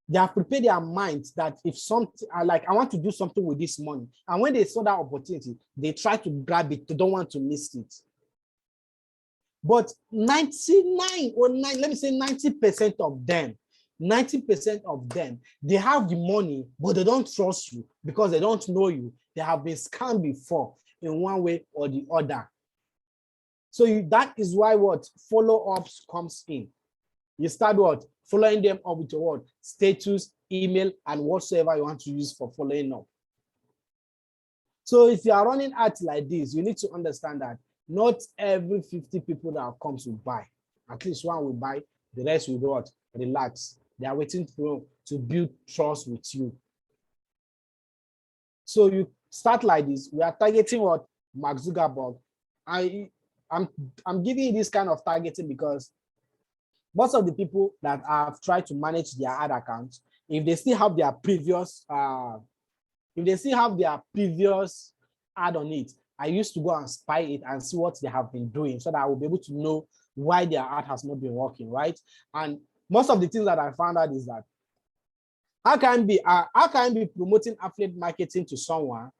They have prepared their minds that if something, like I want to do something with this money. And when they saw that opportunity, they try to grab it. They don't want to miss it. But 99 or 9, let me say 90% of them, 90% of them, they have the money, but they don't trust you because they don't know you. They have been scammed before in one way or the other. So that is why what follow-ups comes in. You start what? Following them up with your what? Status, email, and whatsoever you want to use for following up. So if you are running ads like this, you need to understand that not every 50 people that comes will buy. At least one will buy, the rest will what? Relax. They are waiting for to build trust with you. So you start like this. We are targeting what? Mark Zuckerberg. I'm giving you this kind of targeting because most of the people that have tried to manage their ad accounts, if they still have their previous ad on it, I used to go and spy it and see what they have been doing so that I will be able to know why their ad has not been working, right? And most of the things that I found out is that how can I be promoting affiliate marketing to someone?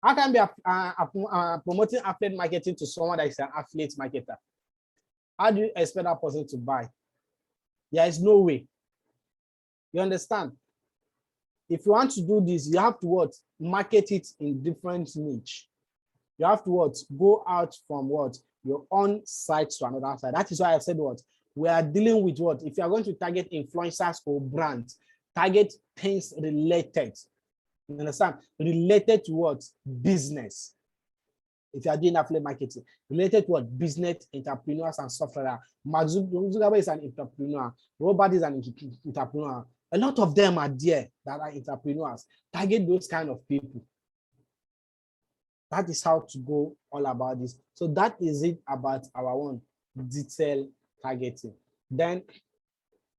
How can I be promoting affiliate marketing to someone that is an affiliate marketer? How do you expect that person to buy? There is no way. You understand? If you want to do this, you have to what? Market it in different niche. You have to what? Go out from what? Your own site to another side. That is why I said what? We are dealing with what? If you are going to target influencers or brands, target things related. You understand? Related to what? Business. If you are doing affiliate marketing, related to what? Business, entrepreneurs, and stuff like that. Mark Zuckerberg is an entrepreneur. Robert is an entrepreneur. A lot of them are there that are entrepreneurs. Target those kind of people. That is how to go all about this. So that is it about our own detailed targeting. Then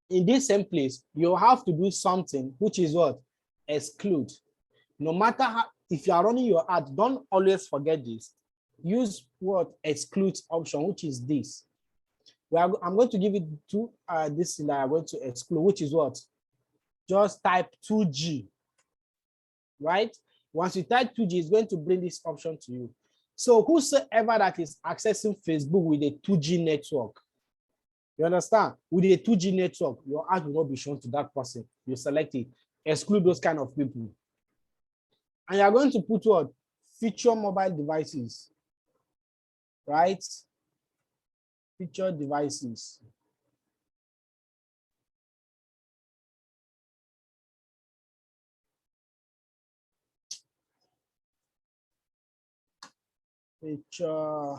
in this same place, you have to do something which is what? Exclude. No matter how, if you are running your ad, don't always forget this. Use what? Exclude option, which is this. I'm going to give it to this thing that I'm going to exclude, which is what? Just type 2G, right? Once you type 2G, it's going to bring this option to you. So whosoever that is accessing Facebook with a 2G network, you understand? With a 2G network, your ad will not be shown to that person. You select it, exclude those kind of people. And you're going to put what? Feature mobile devices, right? Feature devices. Feature.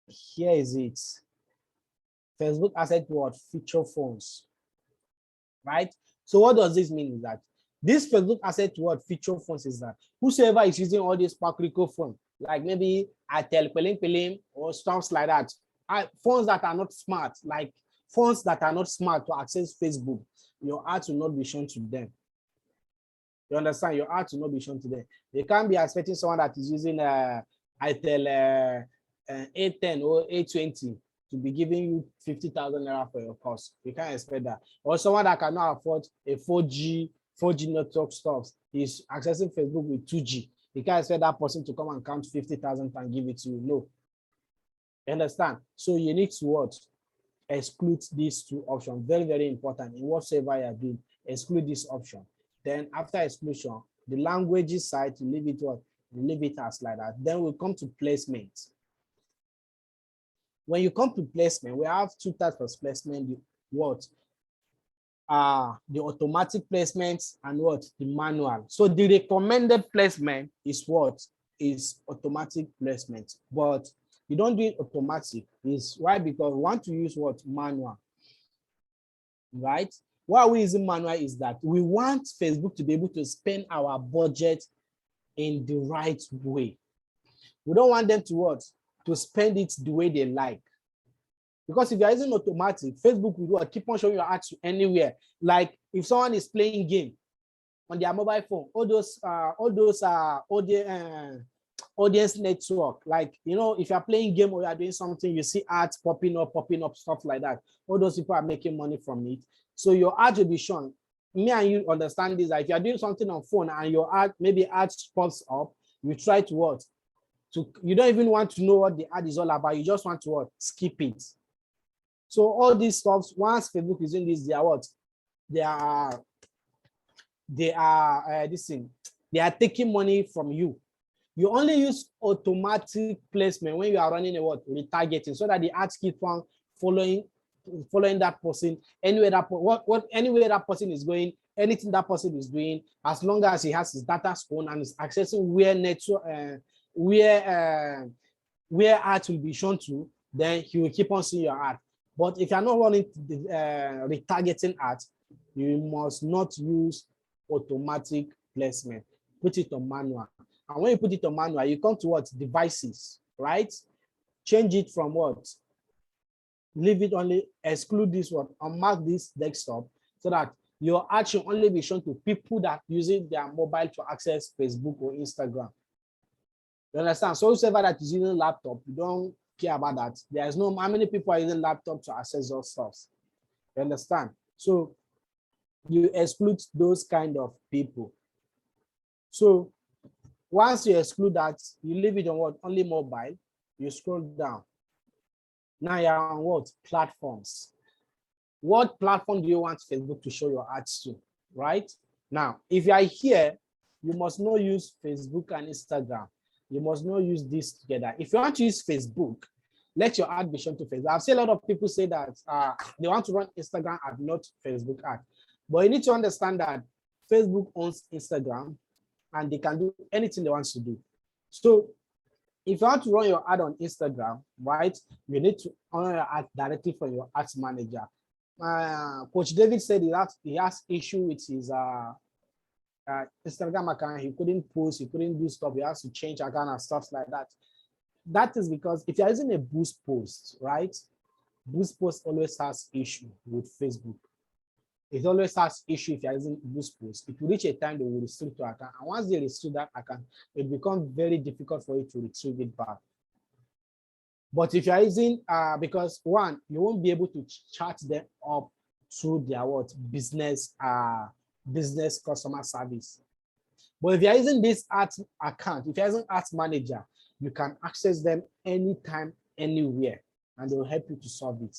Here is it. Facebook asset what? Feature phones, right? So what does this mean is that this Facebook asset what? Feature phones is that whosoever is using all these Pacrico phone, like maybe Atel, Pelim, or stuff like that, phones that are not smart, like phones that are not smart to access Facebook, your ads will not be shown to them. You understand? Your ads will not be shown to them. You can't be expecting someone that is using Itel 810 or 820 to be giving you 50,000 naira for your course. You can't expect that. Or someone that cannot afford a 4G network stuff is accessing Facebook with 2G. You can't expect that person to come and count 50,000 and give it to you. No. You understand? So you need to what? Exclude these two options. Very, very important. In whatsoever you are doing, exclude this option. Then after exclusion, the languages side, you leave it what? You leave it as like that. Then we come to placement. When you come to placement, we have two types of placement. The what? The automatic placements and what? The manual. So the recommended placement is what? Is automatic placement. But you don't do it automatic. Is why? Because we want to use what? Manual. Right? Why we using manual is that we want Facebook to be able to spend our budget in the right way. We don't want them to what? To spend it the way they like. Because if you're using automatic, Facebook will keep on showing your ads anywhere. Like if someone is playing game on their mobile phone, all those audience network. Like, you know, if you're playing game or you're doing something, you see ads popping up, stuff like that. All those people are making money from it. So your ad will be shown. Me and you understand this, that if you're doing something on phone and your ad, maybe ad pops up, you try to what? You don't even want to know what the ad is all about. You just want to what? Skip it. So all these stuff, once Facebook is doing this, they are what? They are this thing. They are taking money from you. You only use automatic placement when you are running a what? Retargeting, so that the ads keep on following that person anywhere anywhere that person is going, anything that person is doing, as long as he has his data on and is accessing where network where ads will be shown to, then he will keep on seeing your ad. But if you're not running the retargeting ads, you must not use automatic placement. Put it on manual. And when you put it on manual, you come to what? Devices, right? Change it from what? Leave it only, exclude this one, unmark this desktop, so that your ad should only be shown to people that using their mobile to access Facebook or Instagram. You understand? So whoever that is using laptop, you don't care about that. There's no, how many people are using laptop to access those stuff? You understand? So you exclude those kind of people. So once you exclude that, you leave it on what? Only mobile. You scroll down. Now you're on what? Platforms. What platform do you want Facebook to show your ads to? Right? Now, if you are here, you must not use Facebook and Instagram. You must not use this together. If you want to use Facebook, let your ad be shown to Facebook. I've seen a lot of people say that they want to run Instagram ad, not Facebook ad. But you need to understand that Facebook owns Instagram and they can do anything they want to do. So if you want to run your ad on Instagram, right, you need to run your ad directly from your ads manager. Coach David said he has issue with his Instagram account. He couldn't post, he couldn't do stuff. He has to change account and stuff like that. That is because if you're using a boost post, right, boost post always has issue with Facebook. It always has issue if you're using boost post. It will reach a time they will restrict your account. And once they restrict that account, it becomes very difficult for you to retrieve it back. But if you're using, because one, you won't be able to chat them up through their what? Business customer service. But if you're using this ads account, if you're using ads manager, you can access them anytime, anywhere, and they will help you to solve it.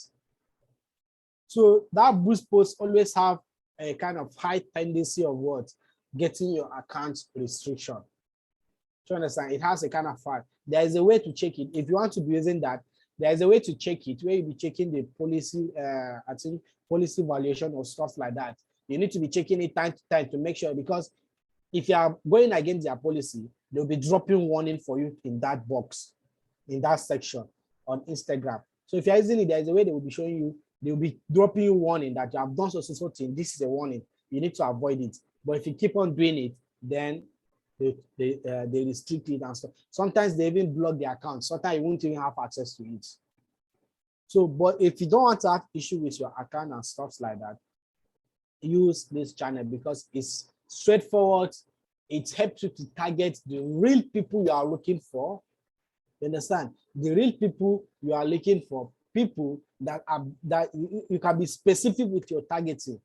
So that boost post always have a kind of high tendency of what? Getting your account restriction. Do you understand? It has a kind of fact. There is a way to check it. If you want to be using that, there is a way to check it where you'll be checking the policy, I think policy violation or stuff like that. You need to be checking it time to time to make sure, because if you are going against their policy, they'll be dropping warning for you in that box, in that section on Instagram. So if you're using it, there's a way they will be showing you, they'll be dropping you warning that you have done so thing. This is a warning. You need to avoid it. But if you keep on doing it, then they restrict it and stuff. Sometimes they even block the account. Sometimes you won't even have access to it. So, but if you don't want to have issue with your account and stuff like that, use this channel because it's straightforward. It helps you to target the real people you are looking for. You understand? The real people you are looking for, people that you can be specific with your targeting.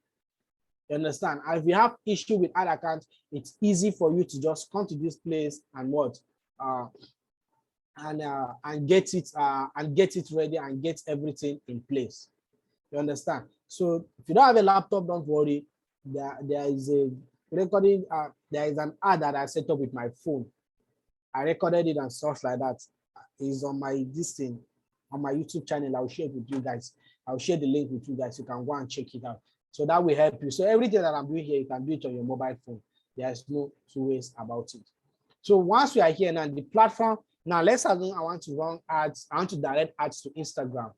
You understand? And if you have issue with ad account, it's easy for you to just come to this place and what and get it ready and get everything in place. You understand? So if you don't have a laptop, don't worry. There is a recording. There is an ad that I set up with my phone. I recorded it and stuff like that. It's on my on my YouTube channel. I'll share it with you guys. I'll share the link with you guys. You can go and check it out. So that will help you. So everything that I'm doing here, you can do it on your mobile phone. There's no two ways about it. So once we are here now, the platform, now let's assume I want to run ads. I want to direct ads to Instagram.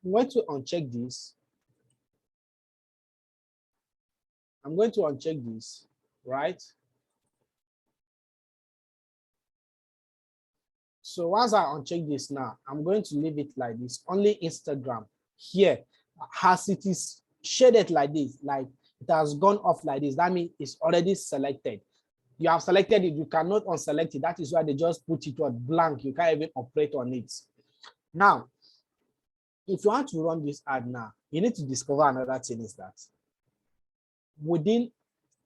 I'm going to uncheck this. I'm going to uncheck this, right? So once I uncheck this now, I'm going to leave it like this. Only Instagram here, as it is shaded like this, like it has gone off like this. That means it's already selected. You have selected it, you cannot unselect it. That is why they just put it on blank. You can't even operate on it. Now, if you want to run this ad now, you need to discover another thing is that within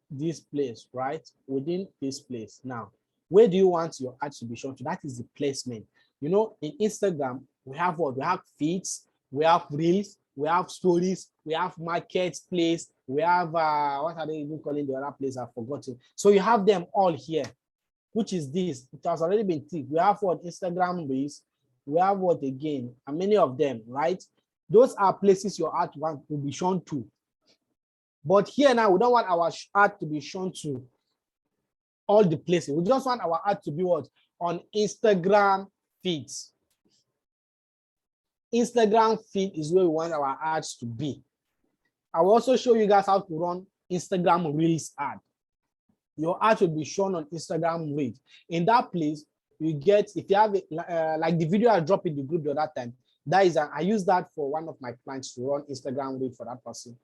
this place, right? Within this place now, where do you want your ad to be shown to? That is the placement. You know, in Instagram, we have what? We have feeds, we have reels, we have stories, we have marketplace, we have what are they even calling the other place? I've forgotten. So you have them all here. Which is this? It has already been ticked. We have what? Instagram reels, we have what again, and many of them, right? Those are places your ad want to be shown to. But here now, we don't want our ad to be shown to all the places. We just want our ad to be what? On Instagram feeds. Instagram feed is where we want our ads to be. I will also show you guys how to run Instagram Reels ad. Your ad will be shown on Instagram Reels. In that place, you get, if you have it, like the video I dropped in the group the other time, that is, I use that for one of my clients to run Instagram Reels for that person.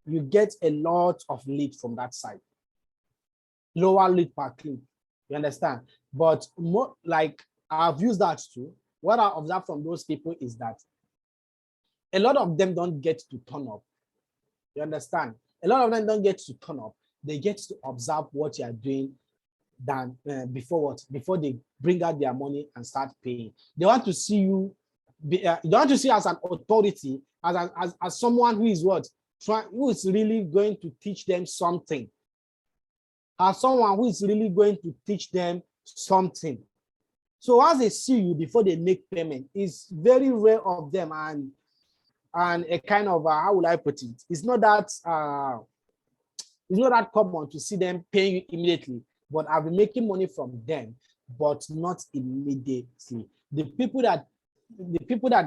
You get a lot of lead from that side. Lower lead per click, you understand? But more like I've used that too. What I observe from those people is that a lot of them don't get to turn up. You understand? A lot of them don't get to turn up. They get to observe what you are doing than before they bring out their money and start paying. They want to see you. They want to see you as an authority, as someone who is what? Who is really going to teach them something. As someone who is really going to teach them something. So once they see you before they make payment, it's very rare of them and a kind of how will I put it? It's not that common to see them paying you immediately, but I've been making money from them, but not immediately. The people that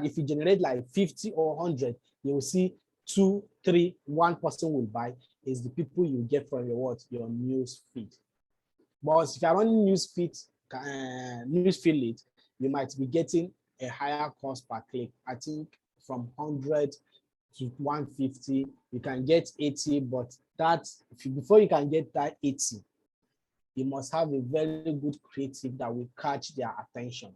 if you generate like 50 or 100, you will see 2, 3, 1 person will buy is the people you get from your what? Your news feed. But if you're running news feed lead, you might be getting a higher cost per click. I think from 100 to 150, you can get 80, but before you can get that 80, you must have a very good creative that will catch their attention.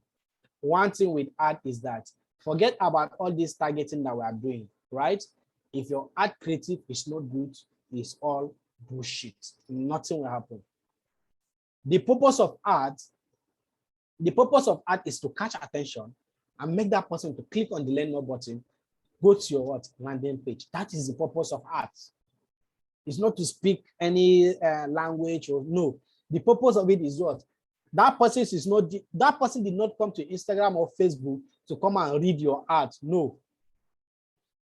One thing with ad is that forget about all this targeting that we are doing, right? If your ad creative is not good, it's all bullshit. Nothing will happen. The purpose of ad is to catch attention and make that person to click on the learn more button, go to your what? Landing page. That is the purpose of ads. It's not to speak any language or no. The purpose of it is what? That person did not come to Instagram or Facebook to come and read your ads. No.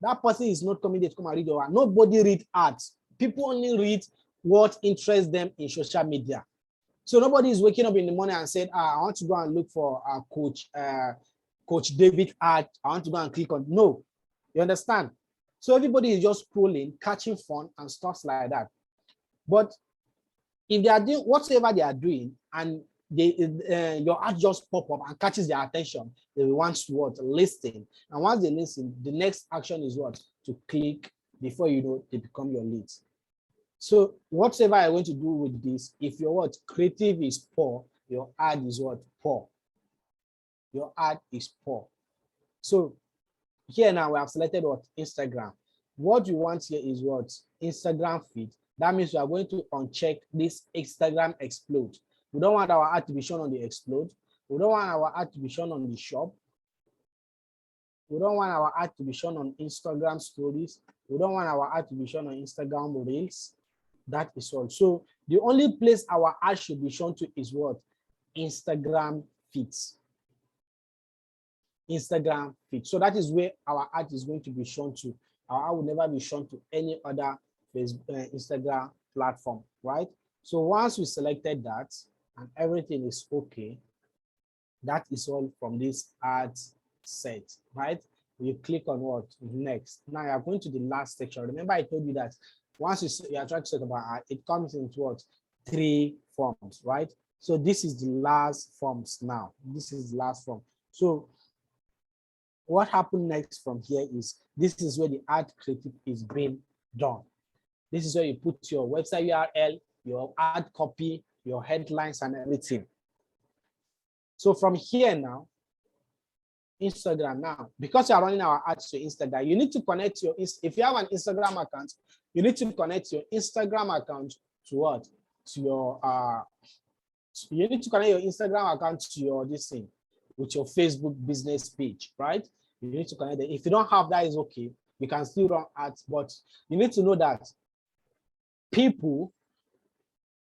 That person is not coming there to come and read your ads. Nobody read ads. People only read what interests them in social media. So nobody is waking up in the morning and said, I want to go and look for Coach David ad. I want to go and click on. No, you understand? So everybody is just scrolling, catching fun and stuff like that. But if they are doing whatever they are doing and your ad just pop up and catches their attention, they want to what? Listen. And once they listen, the next action is what? To click. Before you know, they become your leads. So whatever I want to do with this, if your what? Creative is poor, your ad is what? Poor. Your ad is poor. So here now we have selected what? Instagram. What you want here is what? Instagram feed. That means we are going to uncheck this Instagram explode. We don't want our ad to be shown on the explode. We don't want our ad to be shown on the shop. We don't want our ad to be shown on Instagram stories. We don't want our ad to be shown on Instagram Reels. That is all. So the only place our ad should be shown to is what? Instagram feeds. Instagram feed. So that is where our ad is going to be shown to. Our ad will never be shown to any other Facebook, Instagram platform, right? So once we selected that and everything is okay, that is all from this ad set, right? You click on what? Next. Now you are going to the last section. Remember I told you that once you are trying to talk about ad, it comes into what? 3 forms, right? So this is the last forms now. This is the last form. So what happened next from here is this is where the ad creative is being done. This is where you put your website URL, your ad copy, your headlines and everything. So from here now, Instagram now, because you are running our ads to Instagram, you need to connect your, if you have an Instagram account, you need to connect your Instagram account to what? To your, you need to connect your Instagram account to your, this thing, with your Facebook business page, right? You need to connect it. If you don't have that, is okay. You can still run ads, but you need to know that people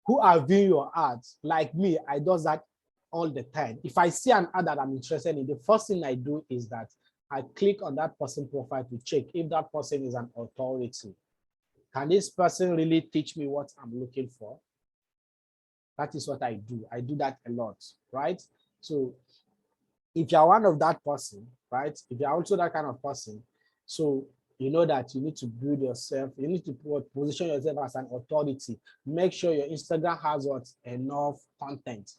who are viewing your ads, like me, I do that all the time. If I see an ad that I'm interested in, the first thing I do is that I click on that person's profile to check if that person is an authority. Can this person really teach me what I'm looking for? That is what I do. I do that a lot, right? So if you're one of that person, right? If you're also that kind of person, so you know that you need to build yourself, you need to position yourself as an authority. Make sure your Instagram has what? Enough content.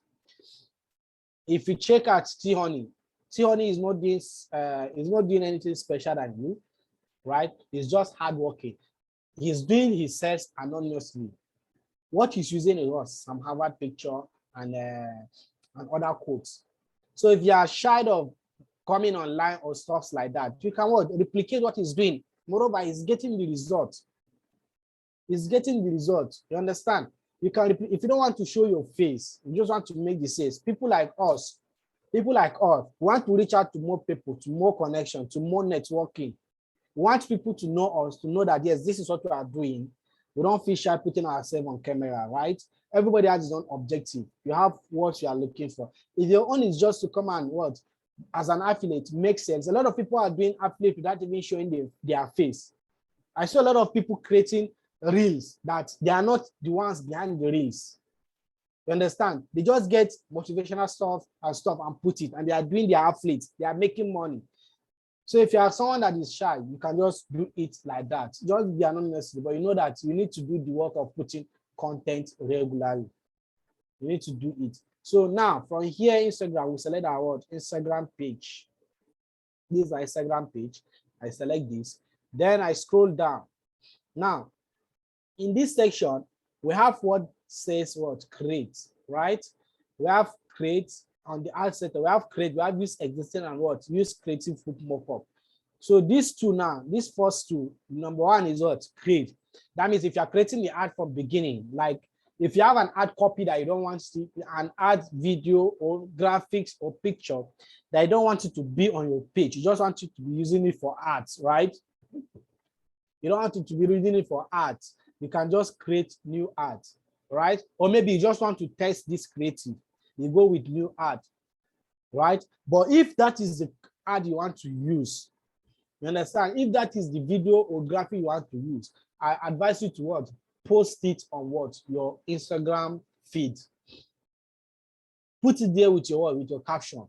If you check out T-Honey is not doing anything special than you, right? He's just hardworking. He's doing his sales anonymously. What he's using is what? Some Harvard picture and other quotes. So if you are shy of coming online or stuff like that, you can what? Replicate what he's doing. Moreover, he's getting the result. He's getting the result. You understand? You can, if you don't want to show your face, you just want to make the sales. People like us want to reach out to more people, to more connection, to more networking. We want people to know us, to know that yes, this is what we are doing. We don't feel shy putting ourselves on camera, right? Everybody has his own objective. You have what you are looking for. If your own is just to come and what, as an affiliate, makes sense. A lot of people are doing affiliate without even showing their face. I saw a lot of people creating reels that they are not the ones behind the reels. You understand? They just get motivational stuff and put it, and they are doing their affiliates. They are making money. So if you are someone that is shy, you can just do it like that. Just be anonymous, but you know that you need to do the work of putting content regularly. You need to do it. So now from here, Instagram, we select our what? Instagram page. This is our Instagram page. I select this. Then I scroll down. Now, in this section, we have what says what? Create, right? We have create on the ad set. We have create, we have use existing and what? Use creative hook mockup. So these two now, these first two, number one is what? Create. That means if you're creating the ad from beginning, like if you have an ad copy that you don't want to, an ad video or graphics or picture that you don't want it to be on your page, you just want it to be using it for ads, right? You don't want it to be using it for ads. You can just create new ads, right? Or maybe you just want to test this creative. You go with new ad, right? But if that is the ad you want to use, you understand? If that is the video or graphic you want to use, I advise you to what? Post it on what? Your Instagram feed. Put it there with your what? With your caption.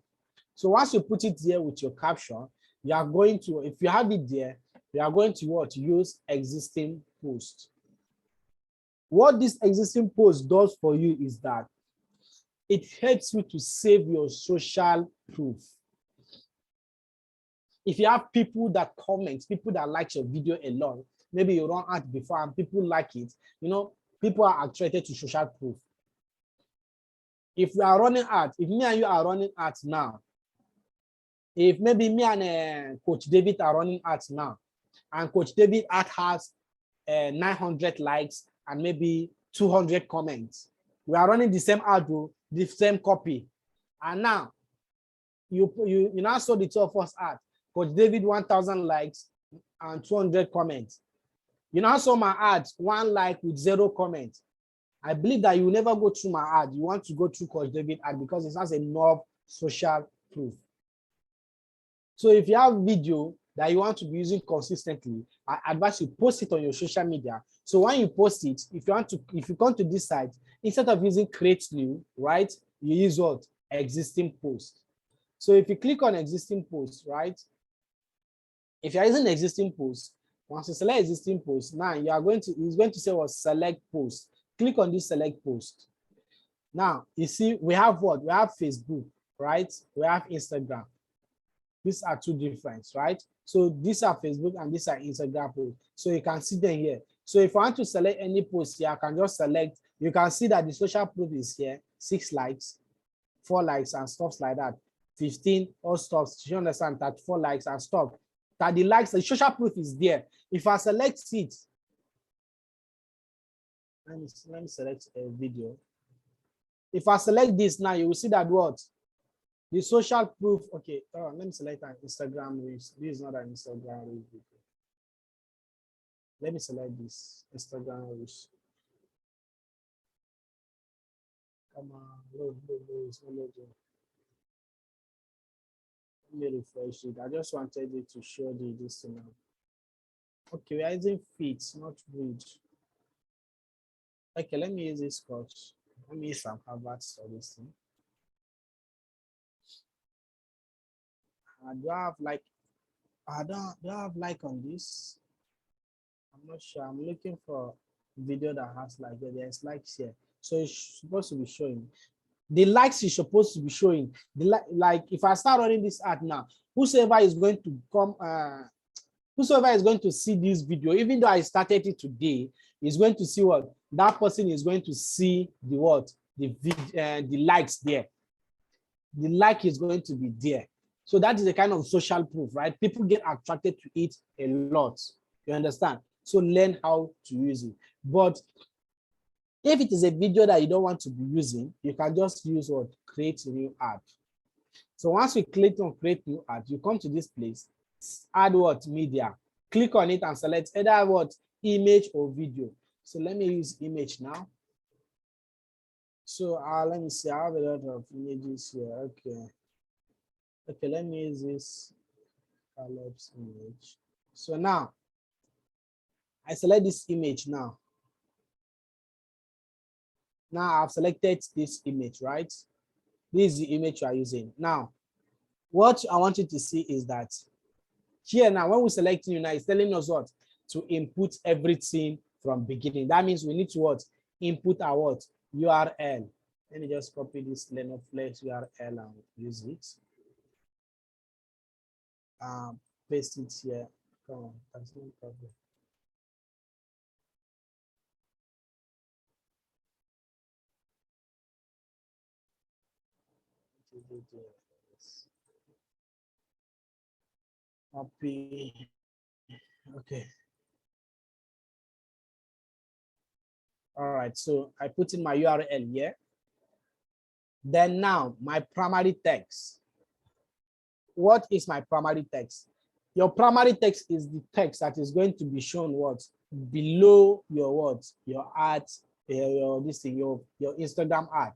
So once you put it there with your caption, you are going to, if you have it there, you are going to what? Use existing post. What this existing post does for you is that it helps you to save your social proof. If you have people that comment, people that like your video a lot, maybe you run ad before and people like it, you know, people are attracted to social proof. If we are running ads, if me and you are running ads now, if maybe me and Coach David are running ads now, and Coach David ad has 900 likes and maybe 200 comments, we are running the same ad, the same copy, and now you now saw the two of us ad. Coach David 1,000 likes and 200 comments. You now saw my ad, 1 like with 0 comments. I believe that you will never go through my ad. You want to go through Coach David ad because it has enough social proof. So if you have video that you want to be using consistently, I advise you post it on your social media. So when you post it, if you come to this site, instead of using create new, right, you use what? Existing post. So if you click on existing post, right? If you're using existing post, once you select existing post, now you are going to, it's going to say what? Select post. Click on this select post. Now you see we have what? We have Facebook, right? We have Instagram. These are two different, right? So these are Facebook and these are Instagram posts. So you can see them here. So if I want to select any post here, I can just select You can see that the social proof is here, 6 likes, 4 likes and stuff like that. 15 or stops, you understand, that 4 likes and stop. That the likes, the social proof is there. If I select it, let me select a video. If I select this now, you will see that what? The social proof, okay, let me select an Instagram reels. This is not an Instagram reels video. Let me select this Instagram reels. Come on, load, it's not loading. Let me refresh it. I just wanted it to show this now. Okay, we are using feet, not bridge. Okay, let me use this coach. Let me use some Harvard for this thing. Do I have like, do I have like on this? I'm not sure. I'm looking for a video that has like, there's likes here. So it's supposed to be showing. The likes is supposed to be showing. Like if I start running this ad now, whosoever is going to come, whosoever is going to see this video, even though I started it today, is going to see what? That person is going to see the what? The likes there. The like is going to be there. So that is a kind of social proof, right? People get attracted to it a lot. You understand? So learn how to use it. But if it is a video that you don't want to be using, you can just use what? Create a new ad. So once you click on create new ad, you come to this place, add what? Media. Click on it and select either what? Image or video. So let me use image now. So let me see, I have a lot of images here. Okay. Okay, let me use this Caleb's image. So now I select this image now. Now I've selected this image, right? This is the image you are using. Now, what I want you to see is that here now, when we select you now, it's telling us what? To input everything from beginning. That means we need to what? Input our what? URL. Let me just copy this Lenoflex URL and use it. Paste it here. Come on, that's no problem. Copy. Okay. All right, so I put in my URL here. Then now my primary text. What is my primary text? Your primary text is the text that is going to be shown what? Below your what? Your ad, your this thing, your Instagram ad.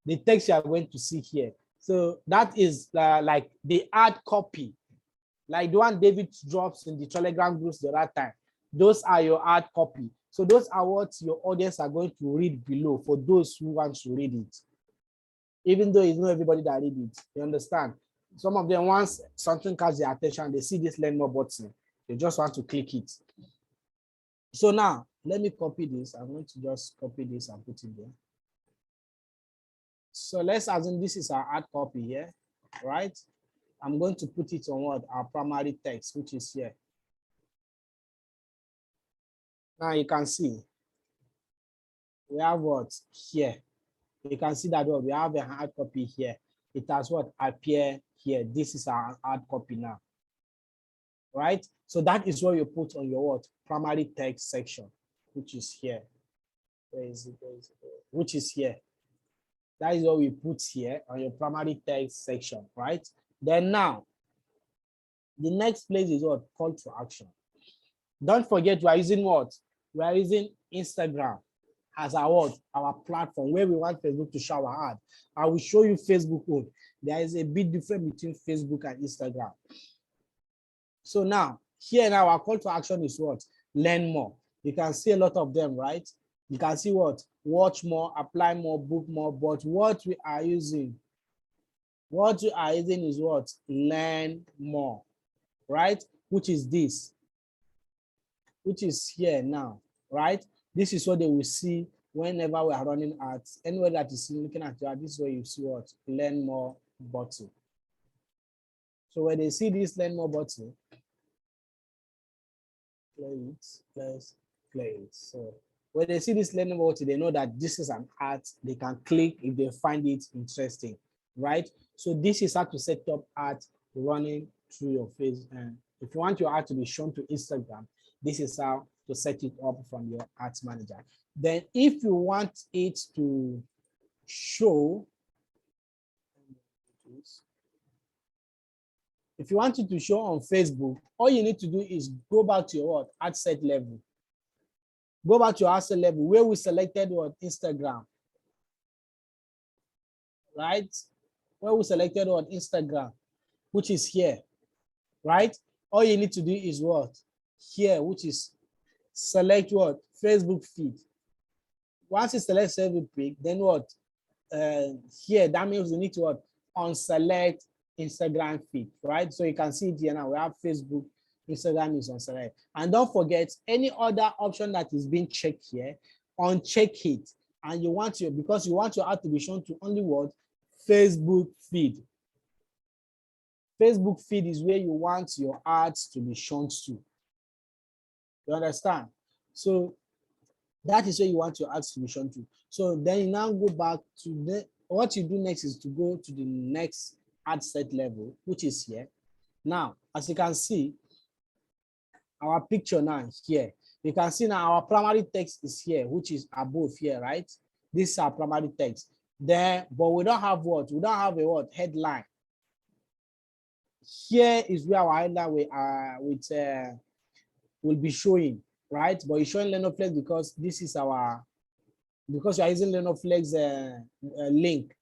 The text you are going to see here. So that is like the ad copy, like the one David drops in the Telegram groups the other time. Those are your ad copy. So those are what your audience are going to read below for those who want to read it. Even though it's not everybody that read it, you understand? Some of them, once something catches their attention, they see this learn more button, they just want to click it. So now, let me copy this. I'm going to just copy this and put it there. So let's assume this is our ad copy here, right? I'm going to put it on what? Our primary text, which is here. Now you can see we have what here. You can see that what we have a hard copy here. It has what appear here. This is our hard copy now, right? So that is what you put on your what primary text section, which is here. Where is it? Where is it? Which is here. That is what we put here on your primary text section, right? Then now, the next place is what? Call to action. Don't forget we are using what? We are using Instagram as our what? Our platform where we want Facebook to show our ad. I will show you Facebook own. There is a big difference between Facebook and Instagram. So now, here now our call to action is what? Learn more. You can see a lot of them, right? You can see what? Watch more, apply more, book more. But what we are using is what? Learn more, right? Which is this, which is here now, right? This is what they will see whenever we are running ads. Anywhere that is looking at your ad, this is where you see what? Learn more button. So when they see this learn more button, play it, play it. So When they see this learning about it, they know that this is an ad. They can click if they find it interesting, right? So this is how to set up ads running through your face. And if you want your ad to be shown to Instagram, this is how to set it up from your ads manager. Then if you want it to show, if you want it to show on Facebook, all you need to do is go back to your ad set level. Go back to your ad set level where we selected what Instagram, right? Where we selected what Instagram, which is here, right? All you need to do is what? Here, which is select what? Facebook feed. Once you select Facebook feed, then what? Here, that means you need to what? Unselect Instagram feed, right? So you can see it here now. We have Facebook, Instagram is on select. And don't forget any other option that is being checked here, uncheck it. And you want to, because you want your ad to be shown to only what? Facebook feed. Facebook feed is where you want your ads to be shown to. You understand? So that is where you want your ads to be shown to. So then you now go back to the, what you do next is to go to the next ad set level, which is here. Now, as you can see, our picture now is here. You can see now our primary text is here, which is above here, right? This is our primary text. Then, but we don't have what? We don't have a what? Headline. Here is where our headline will be showing, right? But it's showing Lenoflex because this is our, because we are using Lenoflex link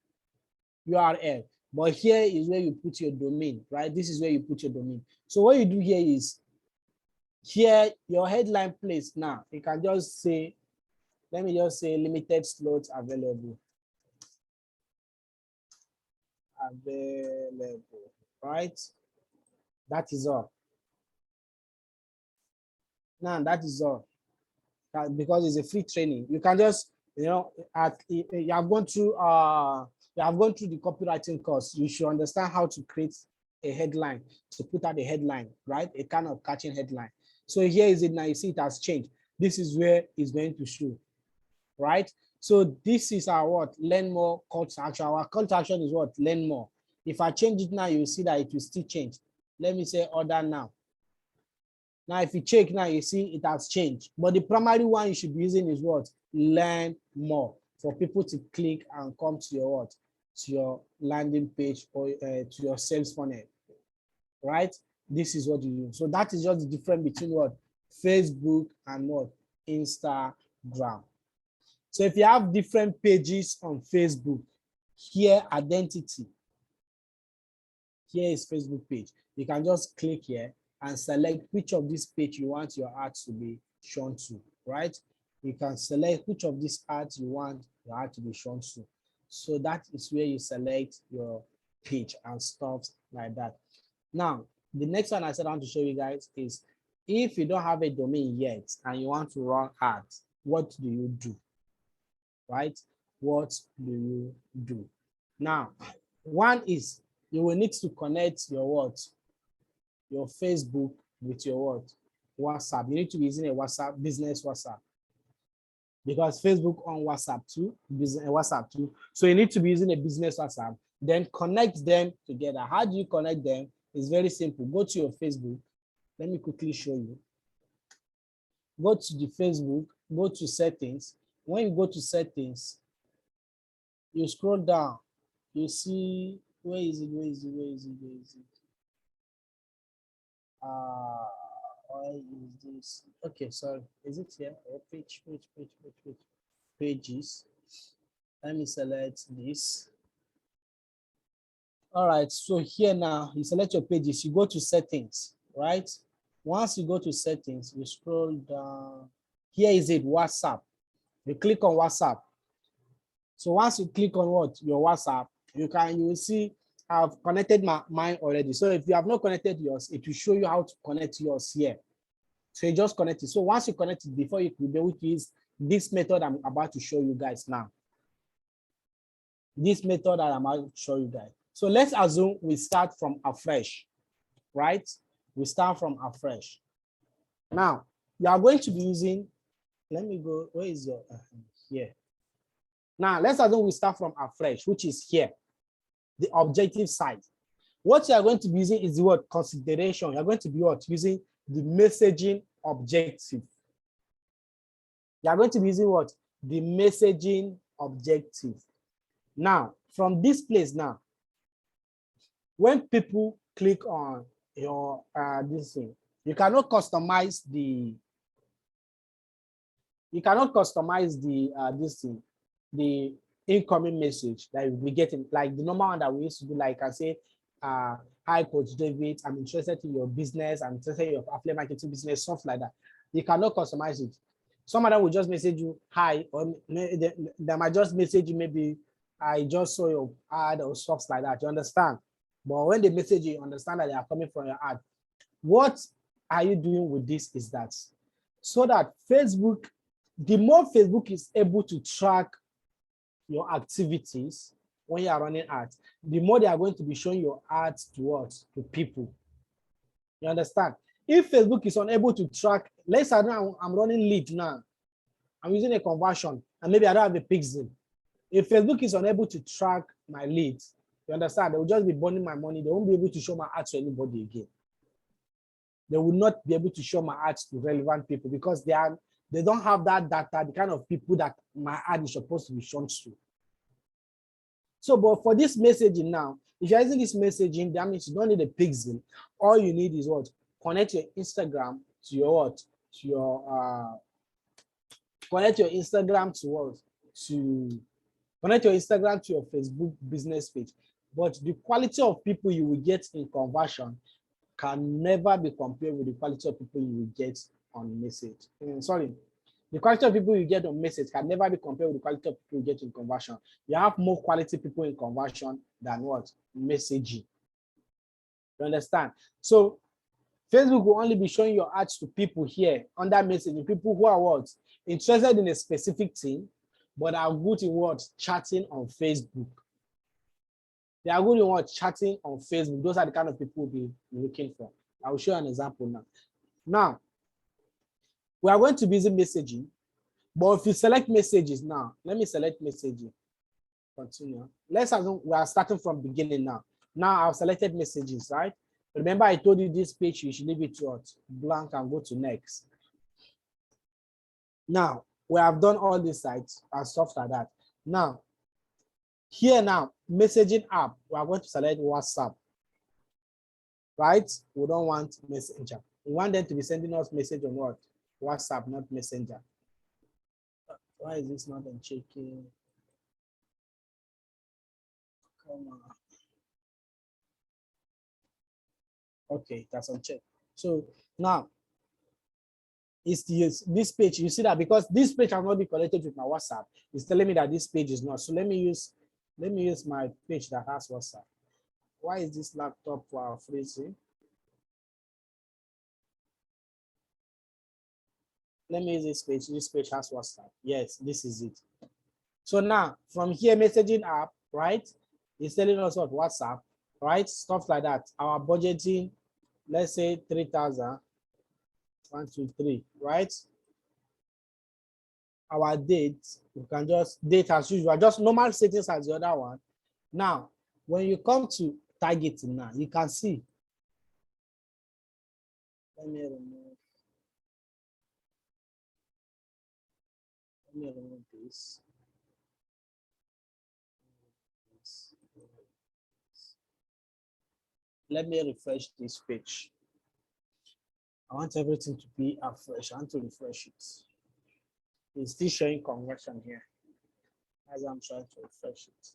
URL. But here is where you put your domain, right? This is where you put your domain. So what you do here is, here your headline place now, you can just say, let me just say limited slots available. Available, right? That is all. Now that is all. Because it's a free training. You can just, you know, you have gone through the copywriting course. You should understand how to create a headline, to put out a headline, right? A kind of catching headline. So here is it now. You see it has changed. This is where it's going to show, right? So this is our what? Learn more call to action. Our call to action is what? Learn more. If I change it now, you see that it will still change. Let me say order now. Now, if you check now, you see it has changed. But the primary one you should be using is what? Learn more, for people to click and come to your what? To your landing page or to your sales funnel, right? This is what you do. So that is just the difference between what? Facebook and what? Instagram. So if you have different pages on Facebook, here identity, here is Facebook page. You can just click here and select which of this page you want your ads to be shown to, right? You can select which of these ads you want your ad to be shown to. So that is where you select your page and stuff like that. Now, the next one I said I want to show you guys is if you don't have a domain yet and you want to run ads, what do you do? Right? What do you do? Now, one is you will need to connect your what? Your Facebook with your what? WhatsApp. You need to be using a WhatsApp, business WhatsApp. Because Facebook on WhatsApp too, business WhatsApp too. So you need to be using a business WhatsApp. Then connect them together. How do you connect them? It's very simple. Go to your Facebook. Let me quickly show you. Go to the Facebook, go to settings. When you go to settings, you scroll down. You see, where is it? Where is it? Where is it? Where is it? Why is this? Okay, sorry. Is it here? Oh, page. Pages. Let me select this. All right, so here now, you select your pages, you go to settings, right? Once you go to settings, you scroll down. Here is it, WhatsApp. You click on WhatsApp. So once you click on what? Your WhatsApp, you will see I've connected mine already. So if you have not connected yours, it will show you how to connect yours here. So you just connect it. So once you connect it, before you will be able to use this method I'm about to show you guys now. This method that I'm about to show you guys. So let's assume we start from afresh, right? We start from afresh. Now, you are going to be using let me go. Where is your here? Now let's assume we start from afresh, which is here, the objective side. What you are going to be using is the word consideration. You are going to be what? Using the messaging objective. You are going to be using what? The messaging objective. Now, from this place now, when people click on your this thing, you cannot customize the this thing, the incoming message that we getting, like the normal one that we used to do, like I say, hi Coach David, I'm interested in your business, I'm interested in your affiliate marketing business, stuff like that. You cannot customize it. Some of them will just message you hi, or they might just message you maybe I just saw your ad or stuff like that. You understand? But when they message you, you understand that they are coming from your ad. What are you doing with this is that so that Facebook, the more Facebook is able to track your activities when you are running ads, the more they are going to be showing your ads to what? To people. You understand? If Facebook is unable to track, let's say I'm running lead now, I'm using a conversion, and maybe I don't have a pixel. If Facebook is unable to track my leads, you understand, they will just be burning my money. They won't be able to show my ads to anybody again. They will not be able to show my ads to relevant people because they don't have that data, the kind of people that my ad is supposed to be shown to. So, but for this messaging now, if you're using this messaging, that means you don't need a pixel. All you need is what? Connect your Instagram to your what? To your connect your Instagram to what? To connect your Instagram to your Facebook business page. But the quality of people you will get in conversion can never be compared with the quality of people you will get on message. Sorry, the quality of people you get on message can never be compared with the quality of people you get in conversion. You have more quality people in conversion than what? Messaging. You understand? So Facebook will only be showing your ads to people here under messaging, people who are what? Interested in a specific thing, but are good in what? Chatting on Facebook. They are good in what? Chatting on Facebook. Those are the kind of people we'll be looking for. I will show you an example now. Now, we are going to be using messaging, but if you select messages now, let me select messaging. Continue. Let's assume we are starting from beginning now. Now I've selected messages, right? Remember, I told you this page, you should leave it to what? Blank and go to next. Now, we have done all these sites and stuff like that. Now, here now, messaging app, we are going to select WhatsApp, right? We don't want Messenger. We want them to be sending us message on what? WhatsApp, not Messenger. Why is this not unchecking? Come on. Okay, that's unchecked. So now, it's this page. You see that because this page has not been connected with my WhatsApp, it's telling me that this page is not. So let me use my page that has WhatsApp. Why is this laptop freezing? Let me use this page. This page has WhatsApp. Yes, this is it. So now from here, messaging app, right? It's telling us what WhatsApp, right? Stuff like that. Our budgeting, let's say 3,000. 1, 2, 3, right? Our date, you can just date as usual, just normal settings as the other one. Now, when you come to targeting now, you can see. Let me remove this. Let me refresh this page. I want everything to be afresh. I want to refresh it. It's still showing conversion here as I'm trying to refresh it.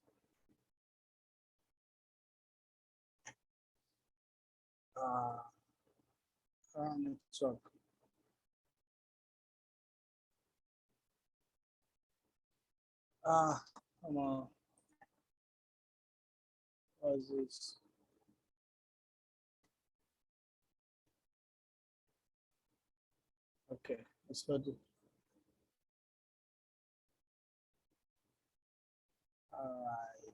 Network. Come on. What is this? Okay, let's go do. All right.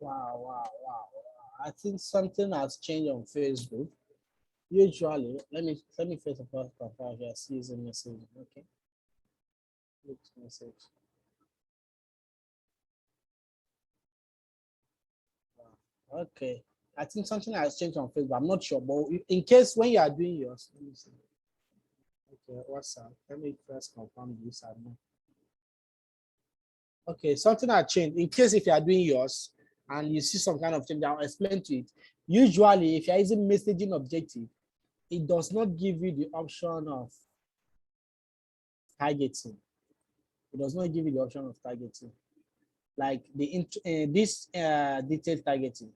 Wow. I think something has changed on Facebook. Usually, let me first of all confirm here. See the message. Okay. Look message. Wow. Okay. I think something has changed on Facebook. I'm not sure, but in case when you are doing yours, let me see. Okay, what's up? Let me first confirm this. I know. Okay, something has changed. In case if you are doing yours and you see some kind of change, I'll explain to it. Usually, if you're using messaging objective, it does not give you the option of targeting. It does not give you the option of targeting. Like this detailed targeting,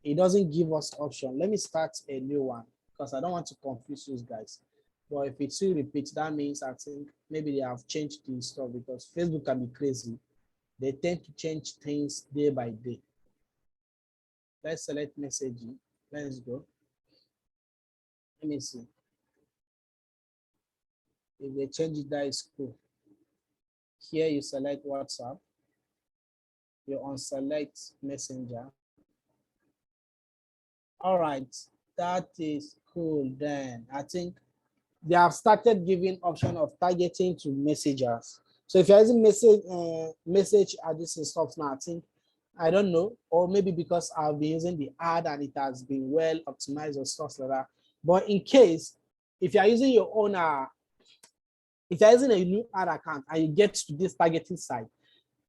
it doesn't give us option. Let me start a new one because I don't want to confuse you guys. But if it still repeats, that means I think maybe they have changed the stuff because Facebook can be crazy. They tend to change things day by day. Let's select messaging. Let's go. Let me see. If they change it, that is cool. Here you select WhatsApp. You unselect Messenger. All right, that is cool. Then I think they have started giving option of targeting to messengers. So if you're using message at this stuff now, I think I don't know, or maybe because I've been using the ad and it has been well optimized or stuff like that. But in case if you're using your own if you're using a new ad account and you get to this targeting site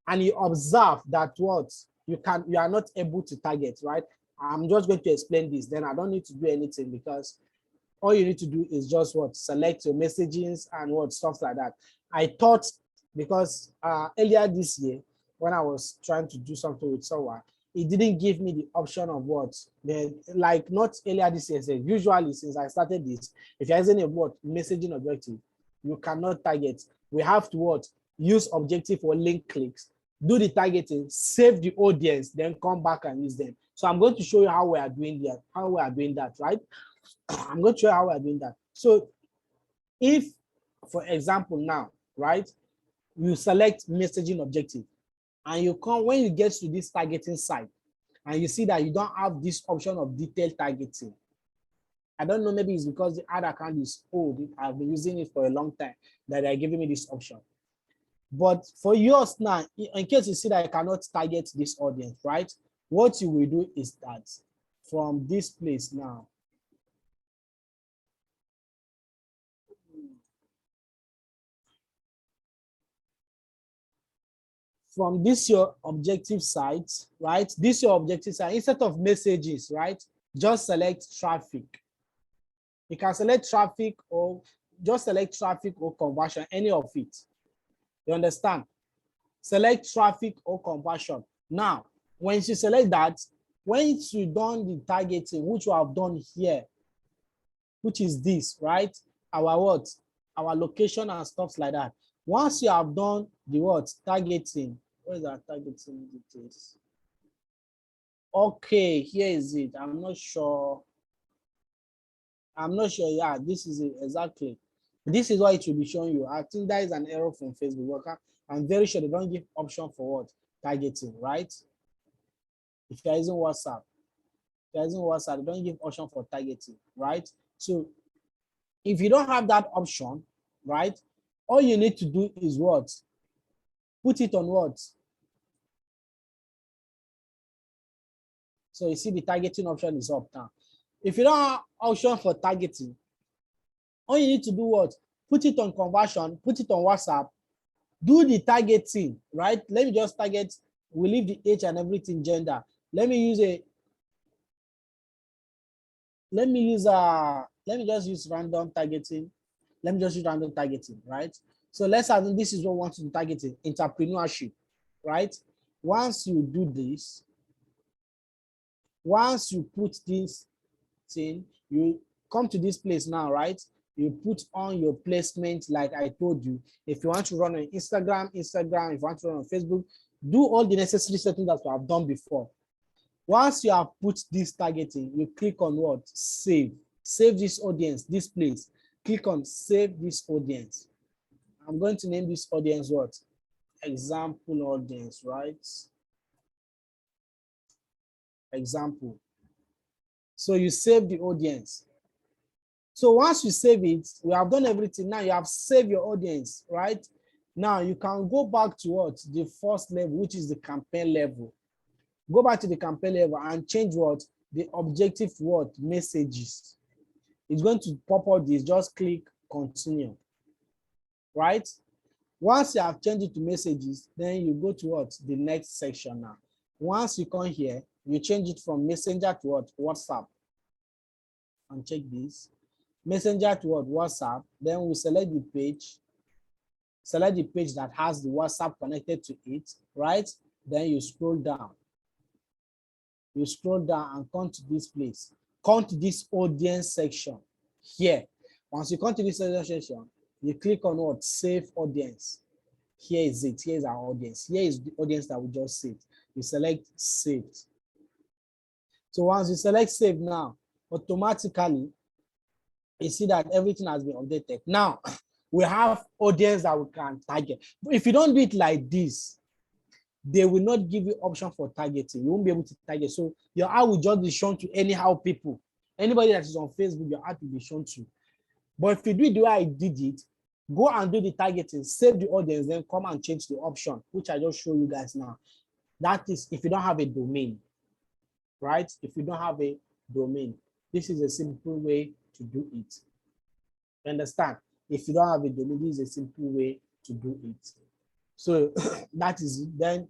and you observe that what you are not able to target, right? I'm just going to explain this, then I don't need to do anything because all you need to do is just what select your messages and what stuff like that. I thought because earlier this year when I was trying to do something with someone, it didn't give me the option of what like not earlier this year. Usually since I started this, if you're using a what messaging objective, you cannot target. We have to what use objective for link clicks, do the targeting, save the audience, then come back and use them. So I'm going to show you how we are doing that, right? I'm going to show you how we are doing that. So if, for example, now, right, you select messaging objective and you come, when you get to this targeting site and you see that you don't have this option of detailed targeting, I don't know, maybe it's because the ad account is old. I've been using it for a long time that they're giving me this option. But for yours now, in case you see that I cannot target this audience, right? What you will do is that from this place now, from this your objective site, right? This your objective site. Instead of messages, right? Just select traffic. You can select traffic or just select traffic or conversion, any of it. You understand? Select traffic or conversion. Now, when you select that, once you done the targeting, which you have done here, which is this, right? Our what? Our location and stuff like that. Once you have done the what? Targeting. Where is that targeting details? Okay, here is it. I'm not sure. Yeah, this is it exactly. This is what it will be showing you. I think that is an error from Facebook. Okay? I'm very sure they don't give option for what? Targeting, right? If you're using WhatsApp, they don't give option for targeting, right? So if you don't have that option, right, all you need to do is what? Put it on what? So you see the targeting option is up now. If you don't have option for targeting, all you need to do what? Put it on conversion, put it on WhatsApp, do the targeting, right? Let me just target, we leave the age and everything gender. Let me just use random targeting. Right? So let's assume this is what we want to target entrepreneurship, right? Once you do this, once you put this thing, you come to this place now, right? You put on your placement like I told you. If you want to run on Instagram. If you want to run on Facebook, do all the necessary settings that you have done before. Once you have put this targeting, you click on what? Save. Save this audience, this place. Click on save this audience. I'm going to name this audience what? Example audience, right? example. So you save the audience. So once you save it, we have done everything. Now you have saved your audience, right? Now you can go back to what? The first level, which is the campaign level. Go back to the campaign level and change what? The objective what? Messages. It's going to pop out this. Just click continue, right? Once you have changed it to messages, then you go to what? The next section now. Once you come here, you change it from messenger to what? WhatsApp. And check this. Messenger to what? WhatsApp. Then we select the page. Select the page that has the WhatsApp connected to it, right? Then you scroll down. You scroll down and come to this place. Come to this audience section here. Once you come to this audience section, you click on what? Save audience. Here is it. Here is our audience. Here is the audience that we just saved. You select saved. So once you select save now, automatically, you see that everything has been updated. Now, we have audience that we can target. But if you don't do it like this, they will not give you option for targeting. You won't be able to target. So your ad will just be shown to anyhow people. Anybody that is on Facebook, your ad will be shown to. But if you do it the way I did it, go and do the targeting, save the audience, then come and change the option, which I just show you guys now. That is if you don't have a domain, right? If you don't have a domain, this is a simple way to do it. Understand? If you don't have a domain, this is a simple way to do it. So that is it. Then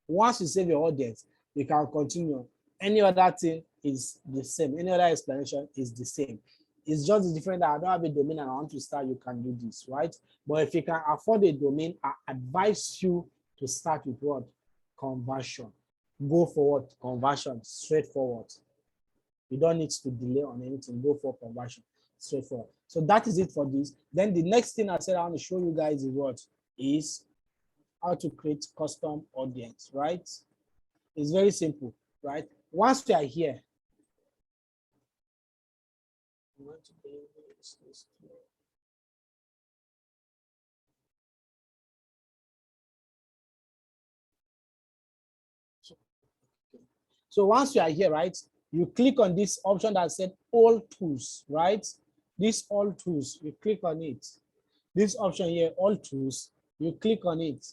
once you save your audience, you can continue. Any other thing is the same. Any other explanation is the same. It's just different that I don't have a domain and I want to start, you can do this, right? But if you can afford a domain, I advise you to start with what? Conversion. Go for what? Conversion, straightforward. You don't need to delay on anything. Go for conversion, straightforward. So that is it for this. Then the next thing I said I want to show you guys is what? Is how to create custom audience, right? It's very simple, right? Once we are here, so once you are here, right, you click on this option that said all tools, right? This all tools, you click on it. This option here, all tools, you click on it.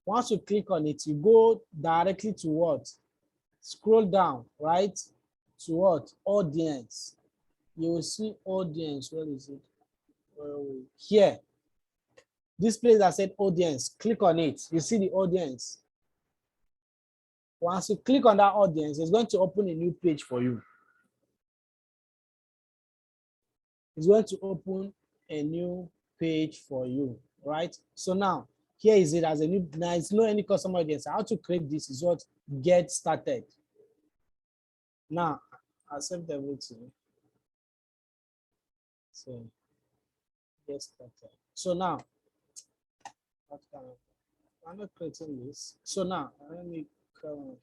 Once you click on it, you go directly to what? Scroll down, right? To what? Audience. You will see audience. Where is it? Here. This place that said audience, click on it. You see the audience. Once you click on that audience, it's going to open a new page for you. It's going to open a new page for you, right? So now, here is it as a new, now it's no any customer audience. How to create this is what? Get started. Now, I'll save everything. So, get started. So now, what kind of, I'm not creating this. So now, let me come.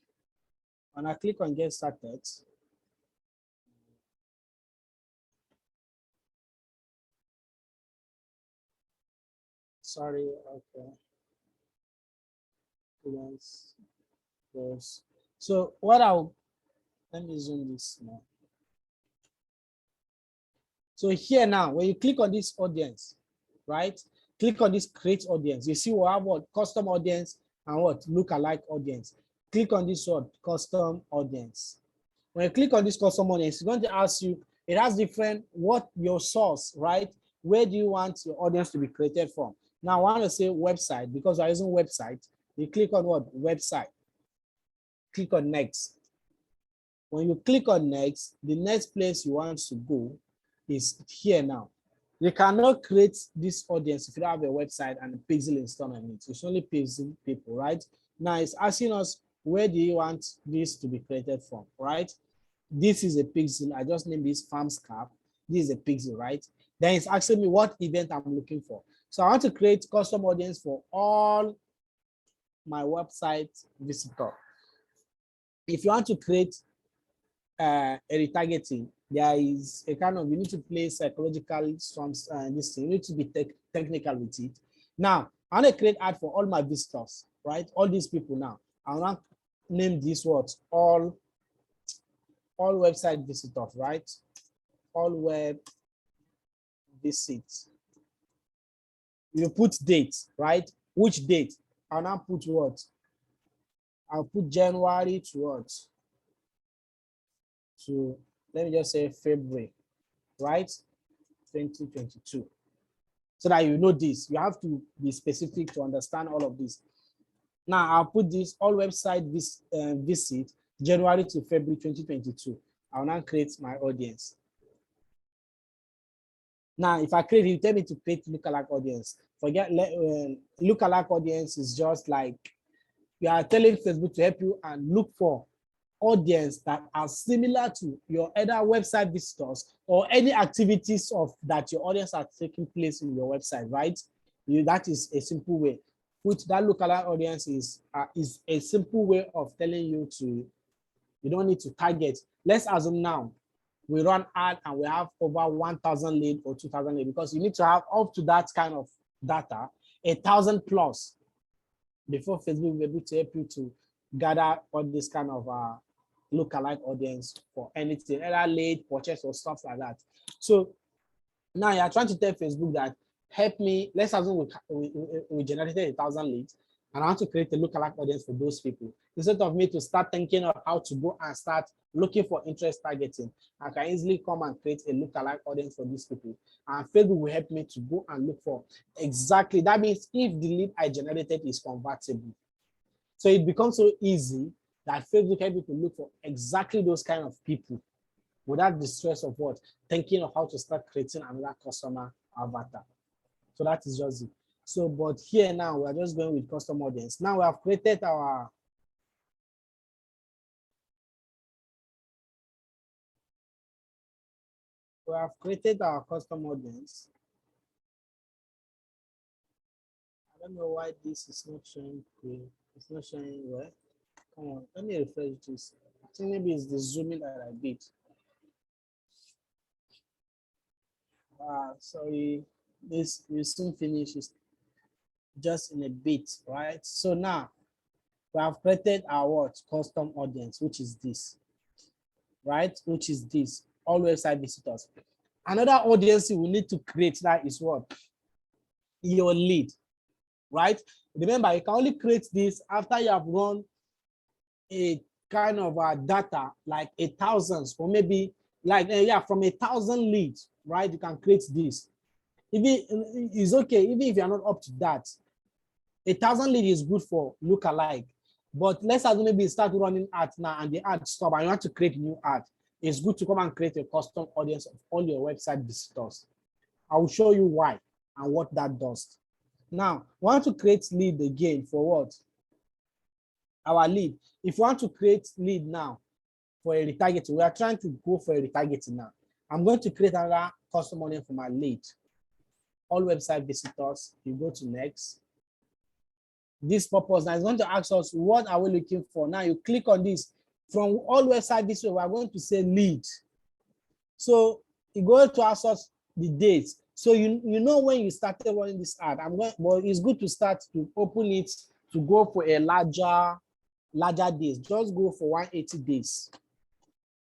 When I click on get started, sorry, okay. Yes. So what let me zoom this now. So here now, when you click on this audience, right? Click on this create audience. You see we have what? Custom audience and what? Lookalike audience. Click on this one, custom audience. When you click on this custom audience, it's going to ask you, it has different, what your source, right? Where do you want your audience to be created from? Now I want to say website because I'm using website. You click on what? Website. Click on next. When you click on next, the next place you want to go is here now. You cannot create this audience if you don't have a website and a pixel installed on it. It's only pixel people, right? Now it's asking us, where do you want this to be created from, right? This is a pixel. I just named this farms cap. This is a pixel, right? Then it's asking me what event I'm looking for. So I want to create custom audience for all my website visitor. If you want to create a retargeting, there is a kind of, you need to play psychological songs and this thing. You need to be technical with it. Now, I want to create ad for all my visitors, right? All these people now. I want to name this what? All website visitors, right? All web visits. You put date, right? Which date? I'll now put what? I'll put January to what? To, let me just say February, right? 2022. So that you know this. You have to be specific to understand all of this. Now I'll put this all website visit January to February 2022. I'll now create my audience. Now, if I create, you tell me to create lookalike audience. Forget lookalike audience is just like you are telling Facebook to help you and look for audience that are similar to your other website visitors or any activities of that your audience are taking place in your website, right? That is a simple way. Which that lookalike audience is a simple way of telling you to, you don't need to target. Let's assume now we run ad and we have over 1,000 lead or 2,000 lead, because you need to have up to that kind of data, 1,000 plus, before Facebook will be able to help you to gather all this kind of lookalike audience for anything, either lead, purchase, or stuff like that. So now you're trying to tell Facebook that help me. Let's assume we generated 1,000 leads, and I want to create a lookalike audience for those people. Instead of me to start thinking of how to go and start looking for interest targeting, I can easily come and create a lookalike audience for these people. And Facebook will help me to go and look for exactly. That means if the lead I generated is convertible. So it becomes so easy that Facebook help you to look for exactly those kind of people without the stress of what? Thinking of how to start creating another customer avatar. So that is just it. So, but here now we're just going with custom audience. Now we have created our custom audience. I don't know why this is not showing clear. It's not showing well. Come on, let me refresh this. I think maybe it's the zooming that I did. Sorry, this will soon finish. It's just in a bit, right? So now we have created our what? Custom audience, which is this, right? Which is this, all website visitors. Another audience we need to create that is what? Your lead, right? Remember, you can only create this after you have run a kind of data like 1,000 or maybe like from 1,000 leads, right? You can create this. If it is okay, even if you're not up to that, 1,000 lead is good for lookalike. But let's assume maybe start running ads now and the ad stop and you want to create new ad. It's good to come and create a custom audience of all your website visitors. I will show you why and what that does. Now, we want to create lead again for what? Our lead. If you want to create lead now for a retargeting, we are trying to go for a retargeting now. I'm going to create another custom audience for my lead. All website visitors, you go to next. This purpose now is going to ask us, what are we looking for? Now you click on this. From all website visitors, we are going to say lead. So it's going to ask us the dates. So you know when you started running this ad, but it's good to start to open it to go for a larger days. Just go for 180 days,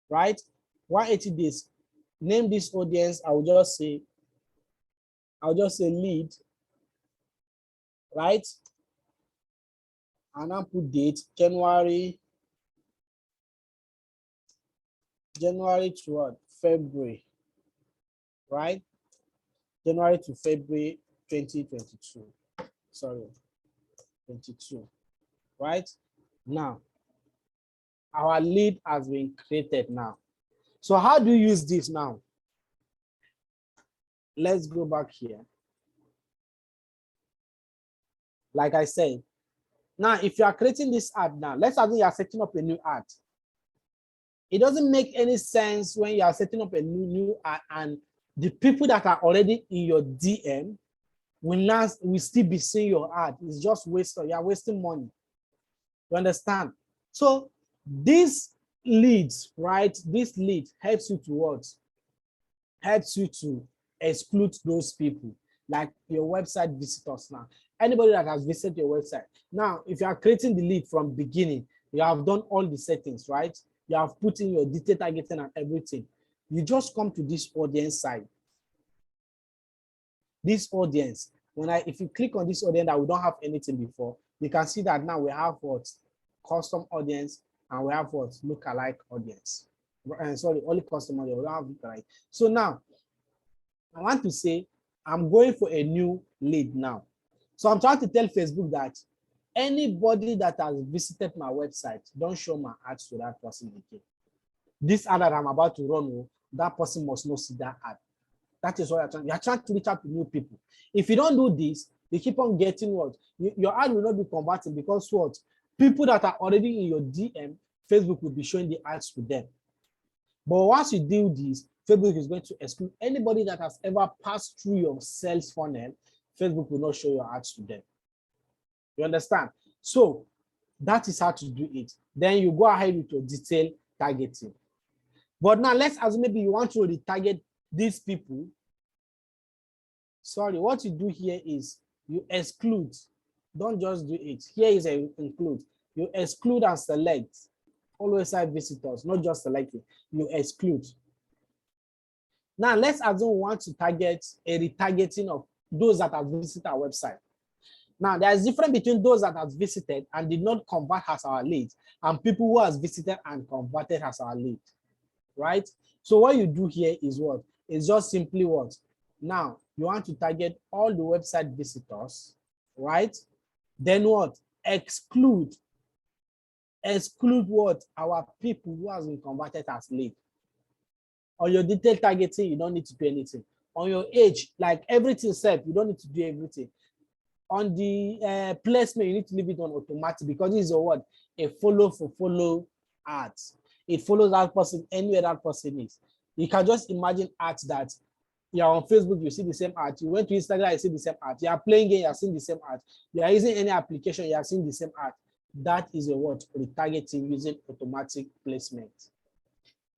right? 180 days. Name this audience. I'll just say lead, right? And I'll put date January to what? February, right? January to February 2022. Sorry, 22, right? Now, our lead has been created now. So how do you use this now? Let's go back here. Like I said, now if you are creating this ad now, let's assume you are setting up a new ad. It doesn't make any sense when you are setting up a new ad and the people that are already in your DM will still be seeing your ad. It's just wasted. You are wasting money. You understand? So this leads, right? This lead helps you to what? Helps you to exclude those people, like your website visitors now. Anybody that has visited your website. Now, if you are creating the lead from beginning, You have done all the settings, right? You have put in your detail targeting and everything. You just come to this audience side. This audience, if you click on this audience that we don't have anything before, you can see that now we have what? Custom audience, and we have what? Lookalike audience. Sorry, only custom audience, we don't have lookalike. So now, I want to say, I'm going for a new lead now. So I'm trying to tell Facebook that anybody that has visited my website, don't show my ads to that person again. This ad that I'm about to run, that person must not see that ad. That is what you're trying to reach out to new people. If you don't do this, you keep on getting what? Your ad will not be converting, because what? People that are already in your DM, Facebook will be showing the ads to them. But once you do this, Facebook is going to exclude anybody that has ever passed through your sales funnel. Facebook will not show your ads to them. You understand? So that is how to do it. Then you go ahead with your detailed targeting. But now let's assume maybe you want to retarget these people. Sorry, what you do here is you exclude. Don't just do it. Here is a include. You exclude and select all website visitors, not just selecting. You exclude. Now let's assume we want to target a retargeting of those that have visited our website. Now there's a difference between those that have visited and did not convert as our lead, and people who has visited and converted as our lead, right? So what you do here is what? It's just simply what? Now you want to target all the website visitors, right? Then what? Exclude what? Our people who has been converted as lead. On your detailed targeting, you don't need to do anything. On your age, like everything said, you don't need to do everything. On the placement, you need to leave it on automatic, because this is a what? A follow for follow ads. It follows that person anywhere that person is. You can just imagine ads that you're on Facebook, you see the same ad. You went to Instagram, you see the same ad. You are playing game, you are seeing the same ad. You are using any application, you are seeing the same ad. That is a what? Retargeting using automatic placement.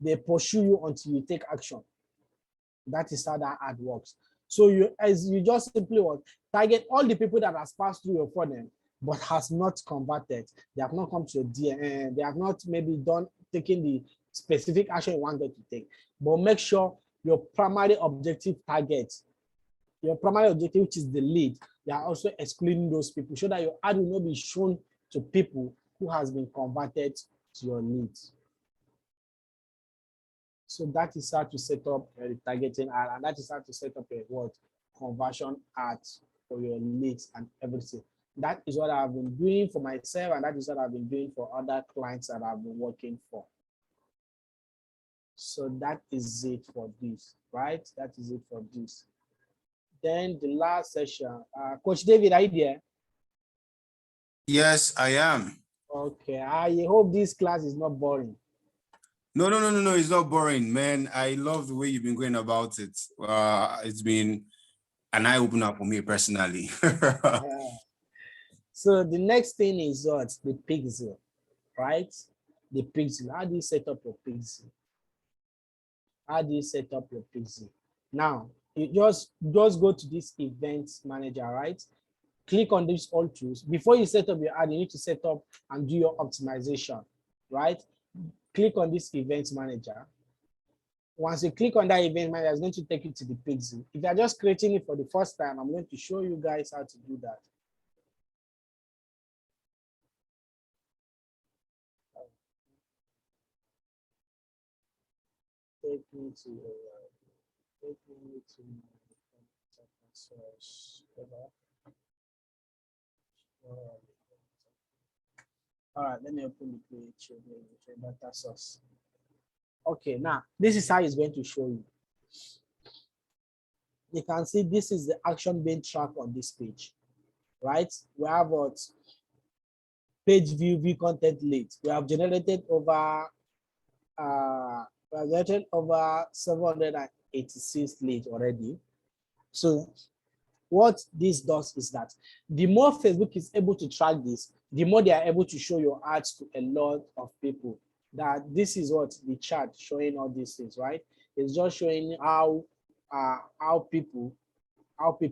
They pursue you until you take action. That is how that ad works. So you just simply what? Target all the people that has passed through your funnel but has not converted. They have not come to your DM. They have not maybe taken the specific action you wanted to take. But make sure your primary objective target, your primary objective, which is the lead, you are also excluding those people, so that your ad will not be shown to people who has been converted to your leads. So that is how to set up a retargeting ad, and that is how to set up a what? Conversion ads for your leads and everything. That is what I've been doing for myself, and that is what I've been doing for other clients that I've been working for. So that is it for this, right? That is it for this. Then the last session, Coach David, are you there?
Yes, I am.
Okay, I hope this class is not boring.
No, it's not boring, man. I love the way you've been going about it. It's been an eye-opener for me personally.
So the next thing is what? The pixel, right? The pixel. How do you set up your pixel? How do you set up your pixel? Now, you just go to this events manager, right? Click on these all tools. Before you set up your ad, you need to set up and do your optimization, right? Click on this events manager. Once you click on that event manager, it's going to take you to the pixel. If you're just creating it for the first time, I'm going to show you guys how to do that. Take me to source. All right, let me open the page. Data source. Okay, now this is how it's going to show you. You can see this is the action being tracked on this page, right? We have what? Page view content leads. We have generated over 786 leads already. So what this does is that the more Facebook is able to track this, the more they are able to show your ads to a lot of people. That this is what the chart showing all these things, right? It's just showing how people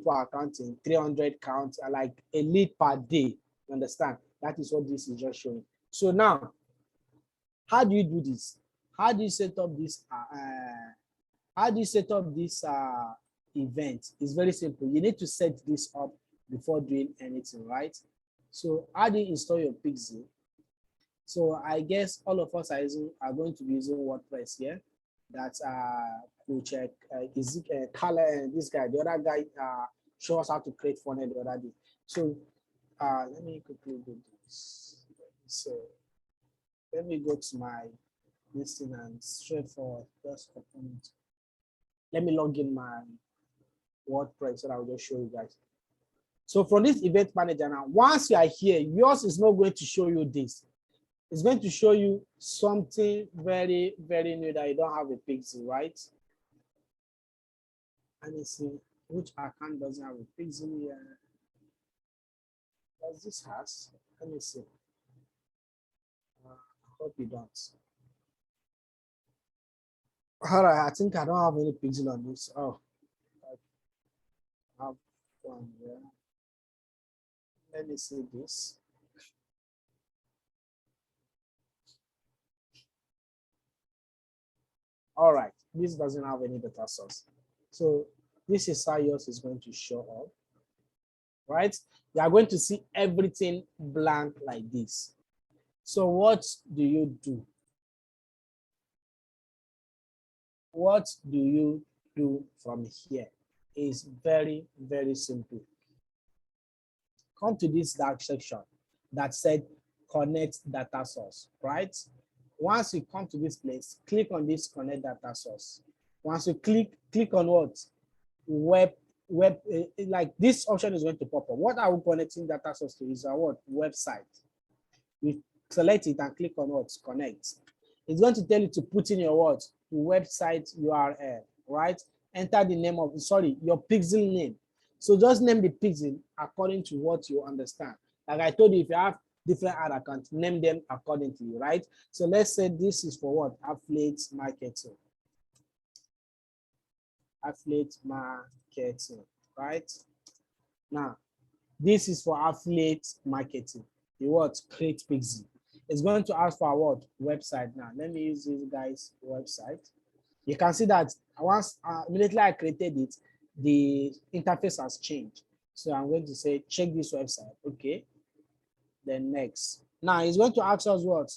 are counting 300 counts, like a lead per day. You understand? That is what this is just showing. So now, how do you do this? How do you set up this? How do you set up this event? It's very simple. You need to set this up before doing anything, right? So how do you install your pixel? So I guess all of us are going to be using WordPress here. That we'll check is it color, this guy, the other guy show us how to create funnel the other day. So let me quickly do this. So let me go to my listing and straightforward just open it. Let me log in my WordPress so I will just show you guys. So from this event manager now, once you are here, yours is not going to show you this. It's going to show you something very, very new that you don't have a pixel, right? Let me see which account doesn't have a pixel here. Does this has? Let me see. I hope you don't. All right, I think I don't have any pixel on this. Oh, I have one here. Let me see this. All right, this doesn't have any data source. So this is how yours is going to show up, right? You are going to see everything blank like this. So what do you do? What do you do from here? Is very, very simple. Come to this dark section that said connect data source, right? Once you come to this place, click on this connect data source. Once you click on what? Web, like this option is going to pop up. What are we connecting data source to is our what? Website. We select it and click on what? Connect. It's going to tell you to put in your what? Website URL, right? Enter the name of, your pixel name. So just name the pixel according to what you understand. Like I told you, if you have different ad accounts, name them accordingly, right? So let's say this is for what? Affiliate marketing. Affiliate marketing, right? Now, this is for affiliate marketing. You what? Create pixel. It's going to ask for what? Website. Now, let me use this guy's website. You can see that once immediately I created it, the interface has changed. So I'm going to say, check this website. Okay. Then next. Now it's going to ask us what?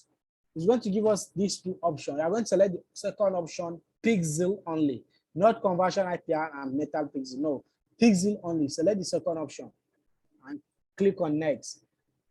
It's going to give us these two options. We are going to select the second option, pixel only, not conversion IPR and metal pixel. No, pixel only. Select the second option and click on next.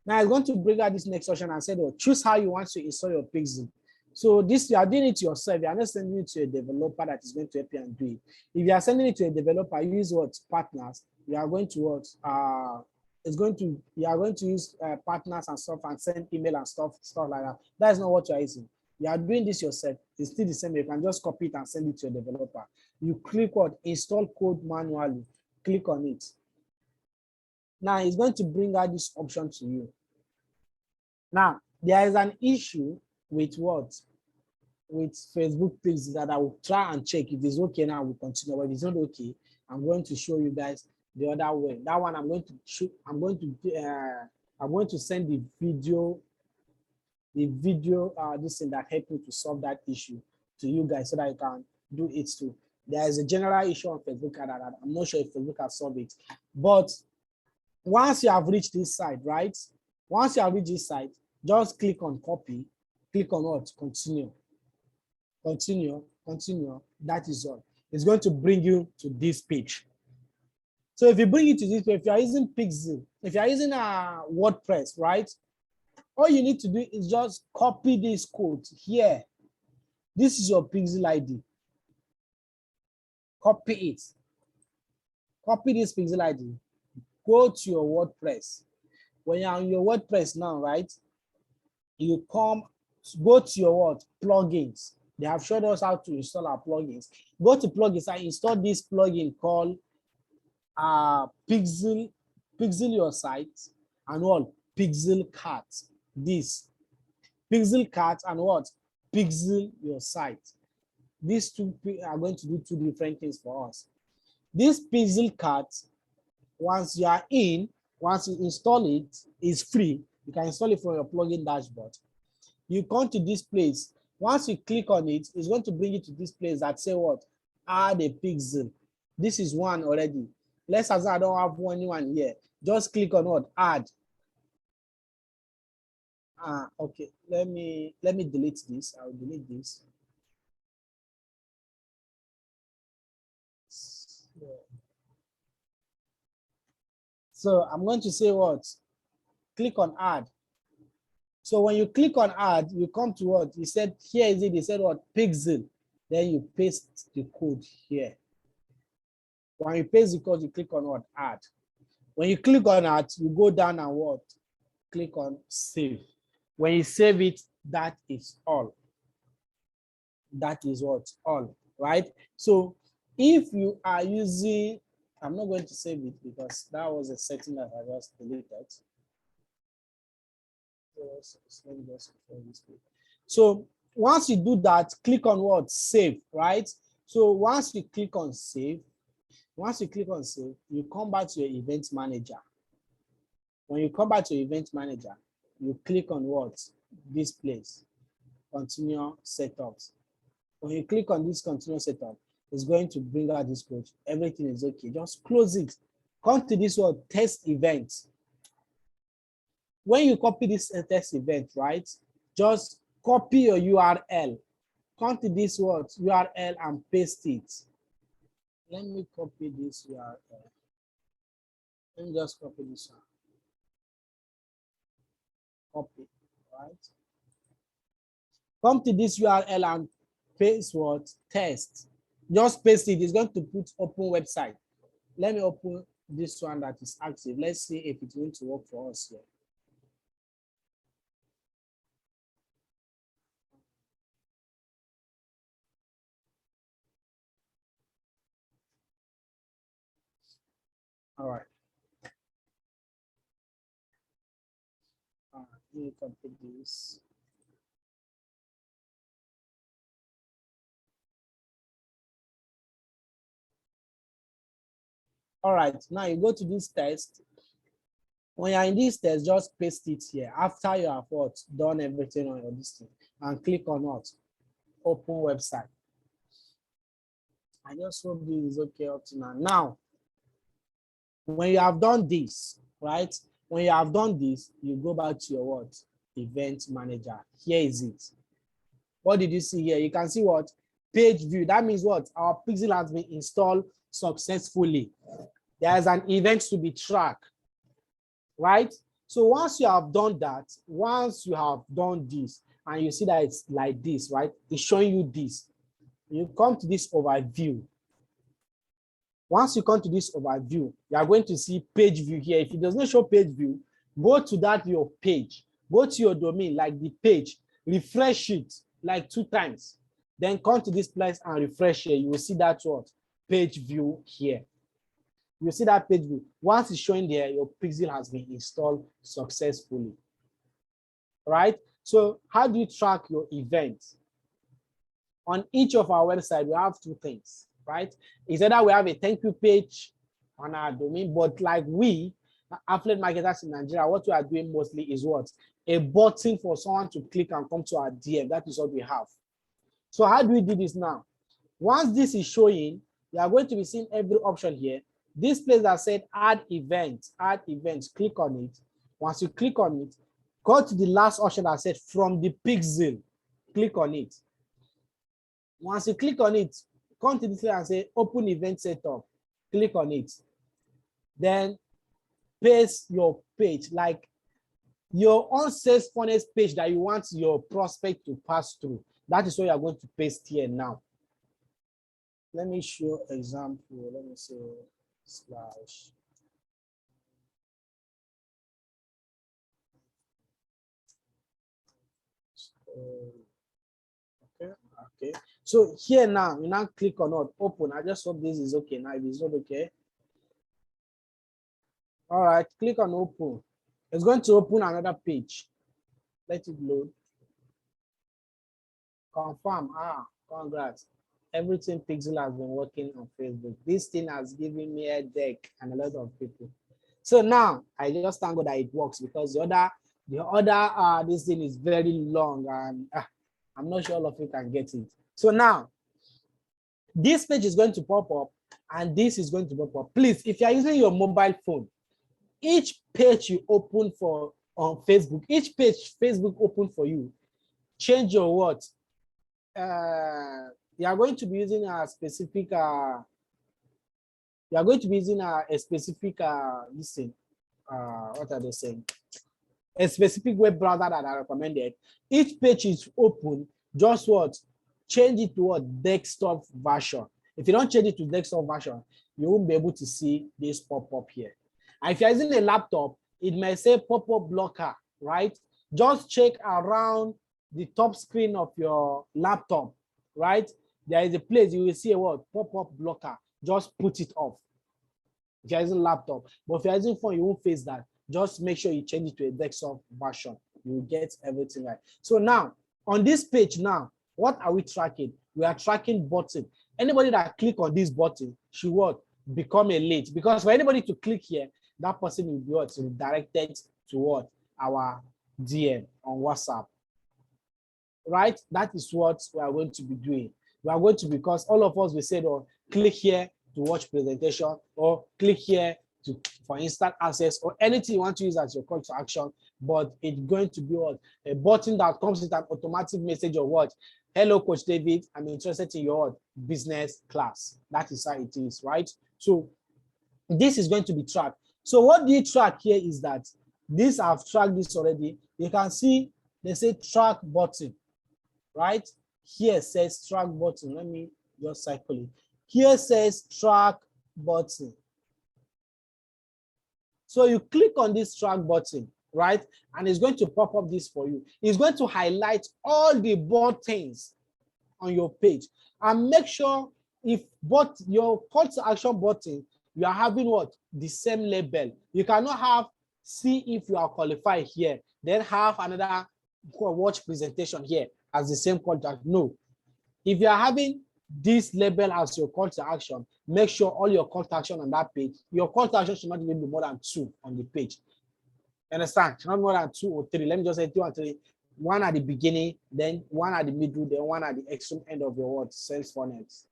Now it's going to bring out this next option and say, oh, choose how you want to install your pixel. So this, you are doing it yourself. You are not sending it to a developer that is going to help you and do it. If you are sending it to a developer, use what? Partners. You are going to what? You are going to use partners and stuff and send email and stuff like that. That is not what you are using. You are doing this yourself. It's still the same. You can just copy it and send it to a developer. You click what? Install code manually. Click on it. Now it's going to bring out this option to you. Now there is an issue with what? With Facebook pixel that I will try and check. If it's okay now, we'll continue. But if it's not okay, I'm going to show you guys the other way. That one I'm going to shoot. I'm going to send the video this thing that helped me to solve that issue to you guys so that you can do it too. There is a general issue on Facebook that I'm not sure if Facebook has solved it. But once you have reached this site, right? Once you have reached this site, just click on copy, click on what? Continue. Continue. That is all. It's going to bring you to this page. So if you bring it to this page, if you are using Pixel, if you are using a WordPress, right? All you need to do is just copy this code here. This is your Pixel ID. Copy it. Copy this Pixel ID. Go to your WordPress. When you're on your WordPress now, right? You go to your what? Plugins. They have showed us how to install our plugins. Go to plugins and install this plugin called Pixel Your Site and what? Pixel Cart. This Pixel Cart and what? Pixel Your Site. These two are going to do two different things for us. This Pixel Cart, once you install it, is free. You can install it from your plugin dashboard. You come to this place. Once you click on it, it's going to bring you to this place that say what? Add a pixel. This is one already. Let's assume I don't have one here. Just click on what? Add. Okay. Let me delete this. I'll delete this. So I'm going to say what? Click on add. So when you click on add, you come to what? You said, here is it. He said what? Pixel. Then you paste the code here. When you paste the code, you click on what? Add. When you click on add, you go down and what? Click on save. When you save it, that is all. That is what? All, right? So if you are using, I'm not going to save it because that was a setting that I just deleted. So once you do that, click on what? Save, right? So once you click on save, you come back to your event manager. When you come back to your event manager, you click on what? This place, continue setups. When you click on this continue setup, it's going to bring out this page. Everything is okay. Just close it. Come to this one, test event. When you copy this test event, right? Just copy your URL. Come to this word, URL, and paste it. Let me copy this URL. Let me just copy this one. Copy, right? Come to this URL and paste what? Test. Just paste it. It's going to put open website. Let me open this one that is active. Let's see if it's going to work for us here. All right. Let me copy this. All right, now you go to this test. When you're in this test, just paste it here. After you have what? Done everything on your listing, and click on what? Open website. I just hope this is okay up to now. Now, when you have done this, right? When you have done this, you go back to your what? Event manager. Here is it. What did you see here? You can see what? Page view. That means what? Our pixel has been installed successfully. There is an event to be tracked, right? So once you have done that, once you have done this, and you see that it's like this, right? It's showing you this. You come to this overview. Once you come to this overview, you are going to see page view here. If it does not show page view, go to that your page. Go to your domain, like the page, refresh it like 2 times. Then come to this place and refresh here. You will see that what? Page view here. You see that page view. Once it's showing there, your pixel has been installed successfully. Right? So how do you track your events? On each of our websites, we have 2 things, right? It's either we have a thank you page on our domain, but like we, affiliate marketers in Nigeria, what we are doing mostly is what? A button for someone to click and come to our DM. That is what we have. So how do we do this now? Once this is showing, you are going to be seeing every option here. This place that said add events, click on it. Once you click on it, go to the last option that said from the pixel, click on it. Once you click on it, come to this place and say open event setup, click on it. Then paste your page, like your own sales funnel page that you want your prospect to pass through. That is what you are going to paste here now. Let me show example. Let me say slash. Okay. So here now, you now click on what? Open. I just hope this is okay. Now, if it's not okay. All right, click on open. It's going to open another page. Let it load. Confirm. Congrats. Everything Pixel has been working on Facebook. This thing has given me a deck and a lot of people. So now I just thank God that it works, because the The other this thing is very long, and I'm not sure all of you can get it. So now this page is going to pop up, and this is going to pop up. Please, if you are using your mobile phone, each page you open for on Facebook, each page Facebook open for you, change your what? You are going to be using a specific you are going to be using a specific listen, what are they saying? A specific web browser that I recommended. Each page is open, just what? Change it to what? Desktop version. If you don't change it to desktop version, you won't be able to see this pop-up here. And if you're using a laptop, it may say pop-up blocker, right? Just check around the top screen of your laptop, right? There is a place you will see a word pop-up blocker. Just put it off. If you're using laptop, but if you're using phone, you won't face that. Just make sure you change it to a desktop version. You will get everything right. So now, on this page now, what are we tracking? We are tracking button. Anybody that click on this button should what? Become a lead. Because for anybody to click here, that person will be what? Redirected to what? Our DM on WhatsApp. Right? That is what we are going to be doing. We are going to, because all of us, we said, oh, click here to watch presentation, or click here for instant access, or anything you want to use as your call to action, but it's going to be what? A button that comes with an automatic message of what? Hello, Coach David, I'm interested in your business class. That is how it is, right? So this is going to be tracked. So what do you track here is that this, I've tracked this already. You can see they say track button, right? Here says track button. Let me just cycle it. Here says track button. So you click on this track button, right? And it's going to pop up this for you. It's going to highlight all the buttons on your page. And make sure if your call to action button, you are having what? The same label. You cannot have see if you are qualified here, then have another watch presentation here as the same call to action. No. If you are having this label as your call to action, make sure all your call to action on that page, your call to action should not even be more than 2 on the page. Understand? Should not more than 2 or 3. Let me just say 2 and 3. One at the beginning, then one at the middle, then one at the extreme end of your word sales funnels.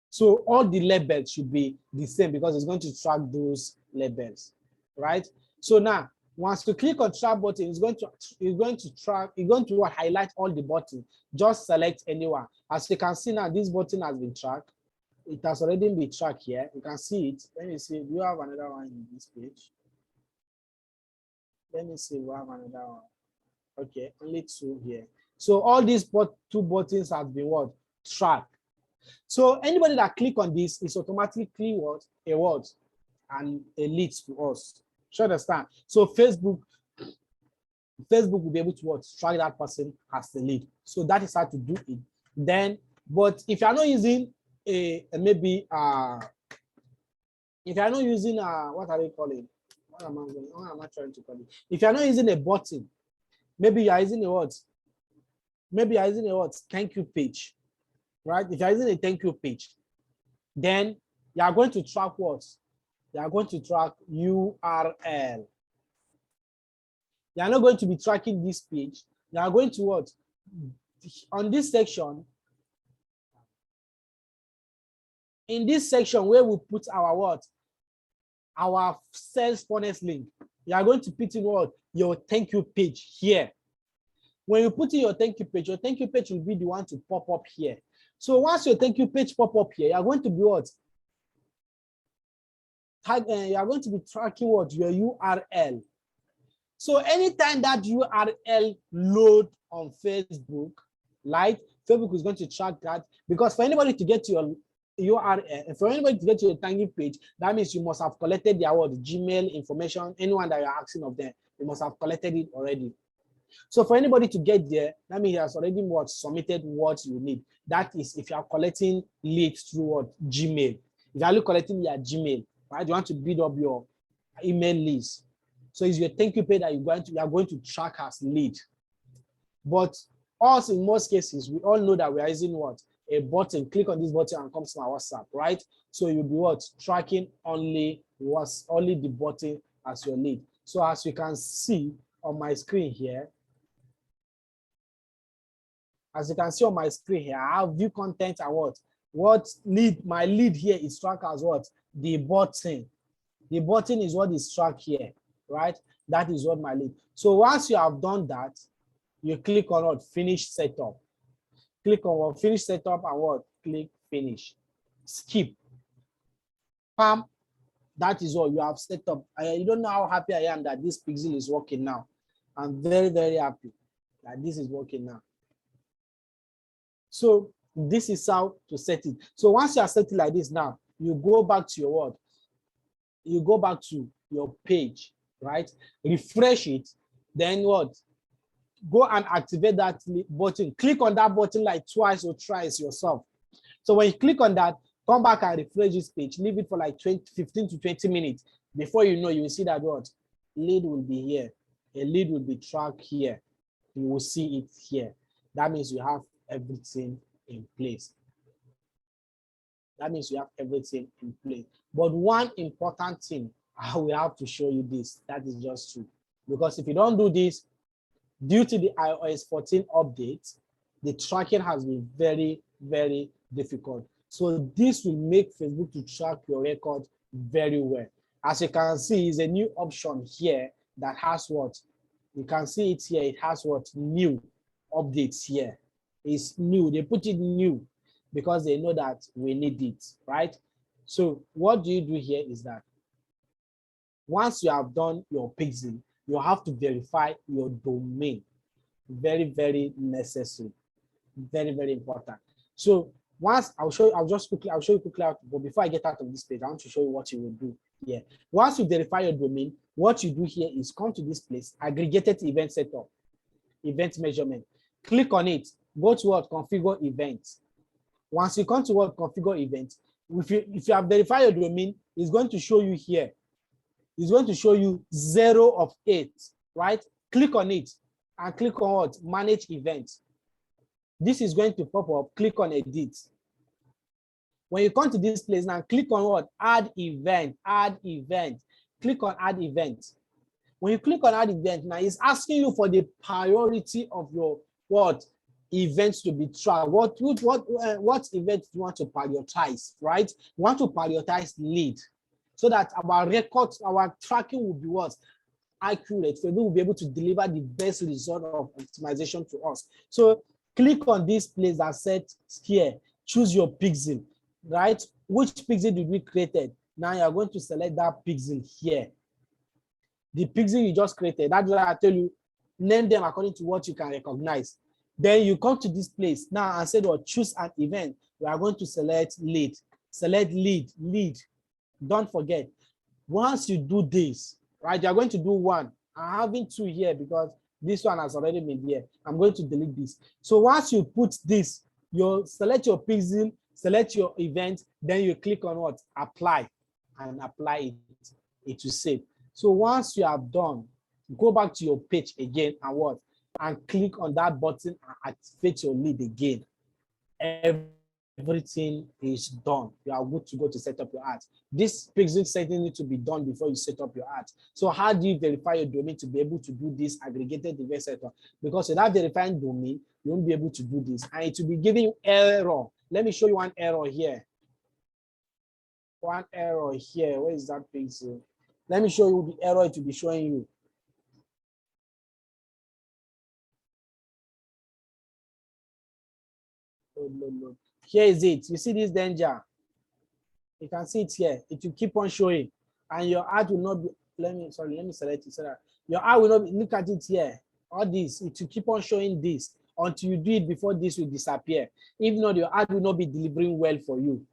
So all the labels should be the same because it's going to track those labels, right? So now, once you click on track button, it's going to highlight all the buttons. Just select anyone. As you can see now, this button has been tracked. It has already been tracked here. You can see it. Let me see. Do you have another one in this page? Let me see. We have another one. Okay, only 2 here. So all these 2 buttons have been what? Tracked. So anybody that click on this is automatically what? A word and a lead to us. You understand? So Facebook will be able to what? Track that person as the lead. So that is how to do it. Then, but if you are not using if you are not using what are they calling? What am I trying to call it? If you are not using a button, maybe you are using a what? Maybe you are using a what? Thank you page, right? If you are using a thank you page, then you are going to track what? You are going to track URL. You are not going to be tracking this page. You are going to what? On this section, in this section where we put our what? Our sales funnels link. You are going to put in what? Your thank you page here. When you put in your thank you page will be the one to pop up here. So once your thank you page pop up here, you are going to be what? You are going to be tracking what? Your URL. So anytime that URL load on Facebook, like Facebook is going to track that, because for anybody to get to your URL, for anybody to get to your thank you page, that means you must have collected their what? Gmail information, anyone that you're asking of them, you must have collected it already. So for anybody to get there, that means he has already what? Submitted what you need. That is if you are collecting leads through what? Gmail. If you are collecting your Gmail, right? You want to build up your email list. So it's your thank you page that you are going to track as lead. But also in most cases, we all know that we are using what? A button. Click on this button and comes to my WhatsApp, right? So you'll be what? Tracking only the button as your lead. So as you can see on my screen here, as you can see on my screen here, I have view content and what lead, my lead here is tracked as what? The button. The button is what is tracked here, right? That is what my lead. So once you have done that, you click on what? Finish setup. Click on what? Finish setup and what? Click finish. Skip. Pam. That is all you have set up. You don't know how happy I am that this pixel is working now. I'm very, very happy that this is working now. So this is how to set it. So once you are set it like this now, you go back to your what? You go back to your page, right? Refresh it. Then what? Go and activate that button. Click on that button like twice or thrice yourself. So when you click on that, come back and refresh this page. Leave it for like 15 to 20 minutes. Before you know, you will see that what? Lead will be here. A lead will be tracked here. You will see it here. That means you have everything in place. That means you have everything in place. But one important thing, I will have to show you this. That is just true. Because if you don't do this, due to the iOS 14 update, the tracking has been very, very difficult. So this will make Facebook to track your record very well. As you can see, is a new option here that has what? You can see it here. It has what? New updates here. It's new. They put it new because they know that we need it, right? So what do you do here is that once you have done your pixel, you have to verify your domain. Very, very necessary. Very, very important. So once I'll show you quickly out, but before I get out of this page, I want to show you what you will do here. Once you verify your domain, what you do here is come to this place, aggregated event setup, event measurement. Click on it, go to what? Configure events. Once you come to what? Configure events, if you have verified your domain, it's going to show you here. It's going to show you 0 of 8, right? Click on it and click on what? Manage events. This is going to pop up. Click on edit. When you come to this place now, click on what? Add event, add event. Click on add event. When you click on add event, now it's asking you for the priority of your what? Events to be tracked. What event do you want to prioritize, right? You want to prioritize lead so that our records, our tracking will be what? Accurate. So we will be able to deliver the best result of optimization to us. So click on this place that said here, choose your pixel, right? Which pixel did we created? Now you are going to select that pixel here. The pixel you just created, that's why I tell you, name them according to what you can recognize. Then you come to this place now and say, well, choose an event. We are going to select lead. Select lead, lead. Don't forget, once you do this, right, you're going to do one. I'm having two here because this one has already been here. I'm going to delete this. So once you put this, you select your pixel, select your event, then you click on what? Apply, and apply it. It will save. So once you have done, go back to your page again and what? And click on that button and activate your lead again. Everything is done. You are good to go to set up your ads. This pixel setting needs to be done before you set up your ads. So how do you verify your domain to be able to do this aggregated event setup? Because without verifying domain, you won't be able to do this, and it will be giving you error. Let me show you one error here. One error here. Where is that pixel? Let me show you the error it will be showing you. Load. Here is it. You see this danger? You can see it here. It will keep on showing, and your ad will not be. Let me select it so that your ad will not be. Look at it here. All this, it will keep on showing this until you do it before this will disappear. If not, your ad will not be delivering well for you.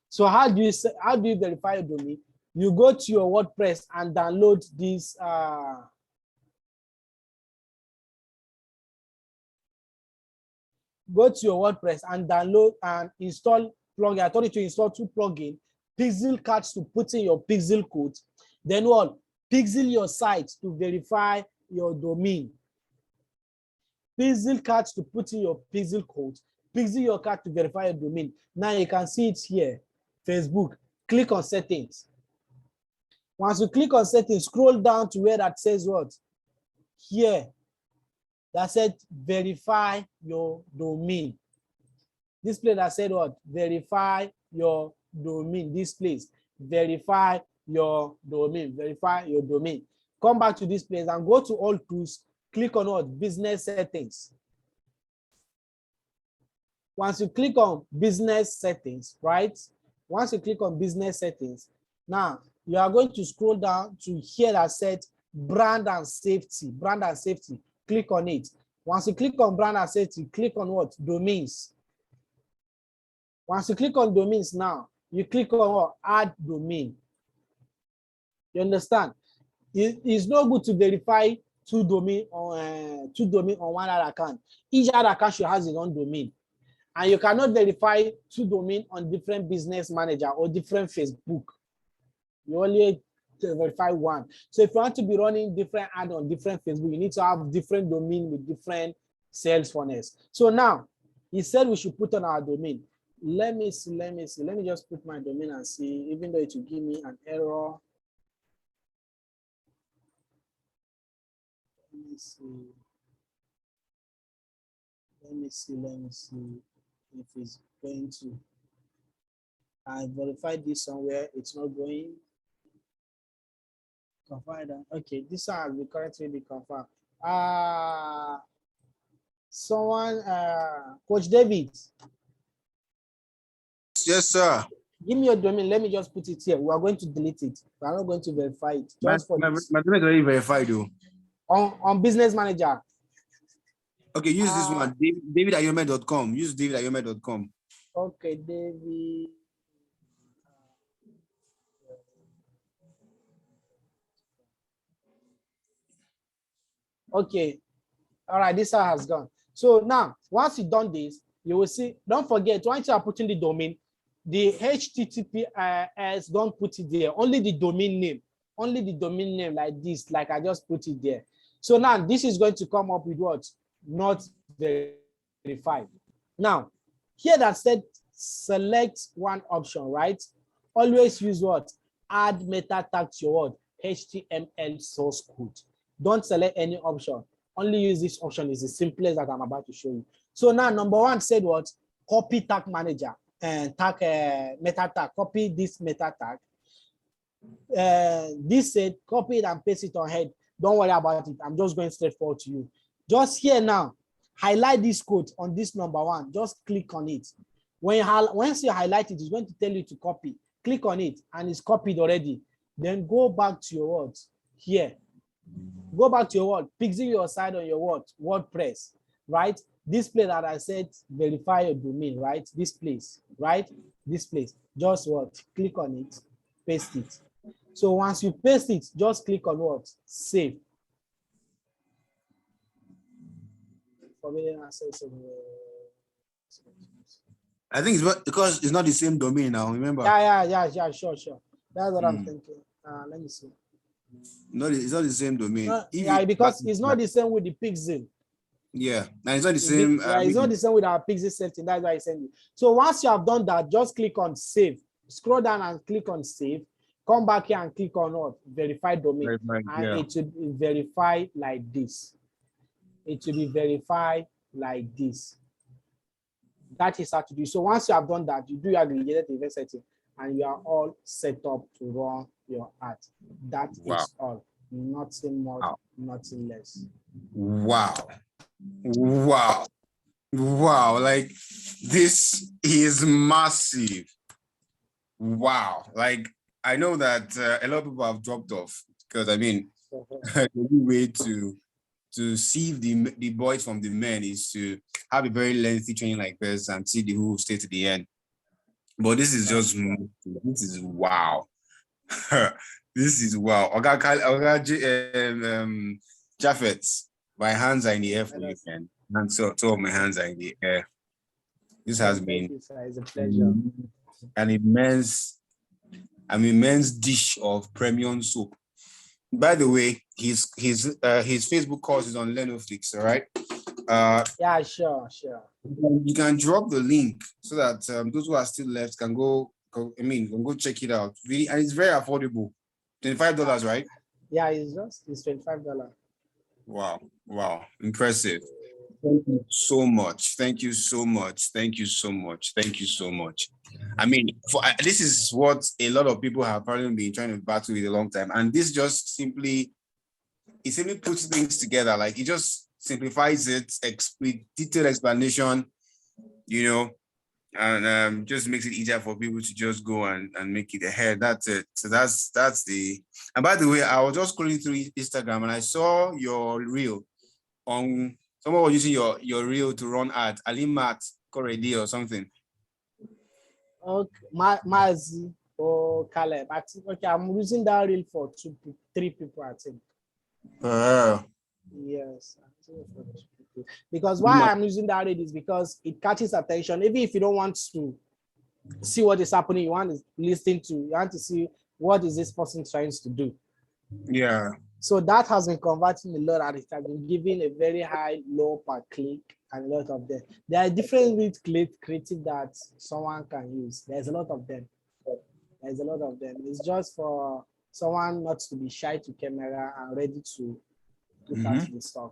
So how do you verify your domain? You go to your WordPress and download this. Go to your WordPress and download and install plugin. I told you to install 2 plugins, pixel cards to put in your pixel code. Then what? Pixel your site to verify your domain. Pixel cards to put in your pixel code. Pixel your card to verify your domain. Now you can see it here. Facebook. Click on settings. Once you click on settings, scroll down to where that says what? here that said verify your domain. This place that said what? Verify your domain. This place, verify your domain, verify your domain. Come back to this place and go to all tools, click on what? Business settings. Once you click on business settings, right? Once you click on business settings, now you are going to scroll down to here that said brand and safety, brand and safety. Click on it. Once you click on brand and safety, click on what? Domains. Once you click on domains now, you click on what? Add domain. You understand? It's not good to verify two domain on one other account. Each other account should have its own domain. And you cannot verify two domain on different business manager or different Facebook. You only verify one. So if you want to be running different ad on different Facebook, you need to have different domain with different sales funnels. So now he said we should put on our domain. Let me see. Let me just put my domain and see, even though it will give me an error. Let me see if it's going to. I verified this somewhere, it's not going. Confirm that. Okay, this one will currently be confirmed. Someone, Coach David.
Yes, sir.
Give me your domain. Let me just put it here. We are going to delete it. We are not going to verify it. Just
My domain is already verified, though.
On Business Manager.
Okay, use this one. davidayome.com. Use davidayome.com.
Okay, David. Okay. All right, this has gone. So now, once you've done this, you will see, don't forget, once you are putting the domain, the HTTPS, don't put it there. Only the domain name. Only the domain name like this, like I just put it there. So now this is going to come up with what? Not verified. Now, here that said select one option, right? Always use what? Add meta tag to your what? HTML source code. Don't select any option. Only use this option. Is the simplest that I'm about to show you. So now number one said what? Copy tag manager and tag meta tag. Copy this meta tag. This said copy it and paste it on head. Don't worry about it. I'm just going straight forward to you. Just here now, highlight this code on this number one. Just click on it. Once you highlight it, it's going to tell you to copy. Click on it and it's copied already. Then go back to your words here. Go back to your word. Pixel your side on your word, WordPress, right? This place that I said, verify your domain, right? This place, right? This place. Just what? Click on it, paste it. So once you paste it, just click on what? Save.
I think it's because it's not the same domain now, remember?
Yeah, sure. That's what I'm thinking. Let me see.
No, it's not the same domain.
Yeah, because it's not the same with the pixel.
Yeah, and it's not the same.
Yeah, it's not the same with our pixel setting. That's why I send you. So once you have done that, just click on save. Scroll down and click on save. Come back here and click on what? Verify domain. And it should be verified like this. It should be verified like this. That is how to do. So once you have done that, you do your aggregated event setting and you are all set up to run your ad. That is all. Nothing more, nothing less.
Wow. Like this is massive. Wow. Like I know that a lot of people have dropped off because I mean the only way to sieve the boys from the men is to have a very lengthy training like this and see who stay to the end. But this is just this is wow. This is wow. Japheth, my hands are in the air for you, man. And so two of my hands are in the air. This has been
a pleasure.
an immense dish of premium soup. By the way, his Facebook course is on Lenoflix, all right?
Yeah, sure.
You can drop the link so that those who are still left can go check it out. And it's very affordable. $25, right?
Yeah, it's $25.
Wow. Wow. Impressive. Thank you so much. Thank you so much. Thank you so much. Thank you so much. I mean, this is what a lot of people have probably been trying to battle with a long time. And this just simply, it simply puts things together. Like it just simplifies it, with detailed explanation, and just makes it easier for people to just go and make it ahead. That's it. So that's the. And by the way, I was just scrolling through Instagram and I saw your reel on. Someone was using your reel to run ads, Alimat Koredi or something.
Okay, Mazi or Caleb. Okay, I'm using that reel for 3 people, I think. Yes. Because why I'm using that reel is because it catches attention. Even if you don't want to see what is happening, you want to listen to, you want to see what is this person trying to do.
Yeah.
So that has been converting a lot, and it has been giving a very high low per click and a lot of them. There are different with creative that someone can use. There's a lot of them. There's a lot of them. It's just for someone not to be shy to camera and ready to look at the stuff.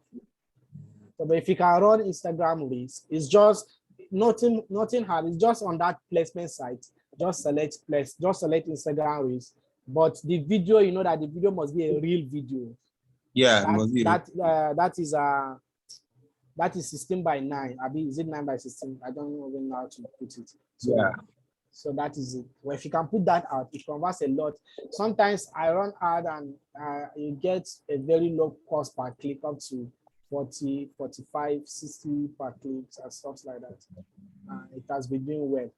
So, but if you can run Instagram reels, it's just nothing hard. It's just on that placement site. Just select Instagram reels. But the video, you know that the video must be a real video.
Yeah,
that is 16 by 9. I mean, is it 9 by 16? I don't even know how to put it. So,
yeah.
So that is it. Well, if you can put that out, it converts a lot. Sometimes I run ad and you get a very low cost per click, up to 40, 45, 60 per click and stuff like that. It has been doing well.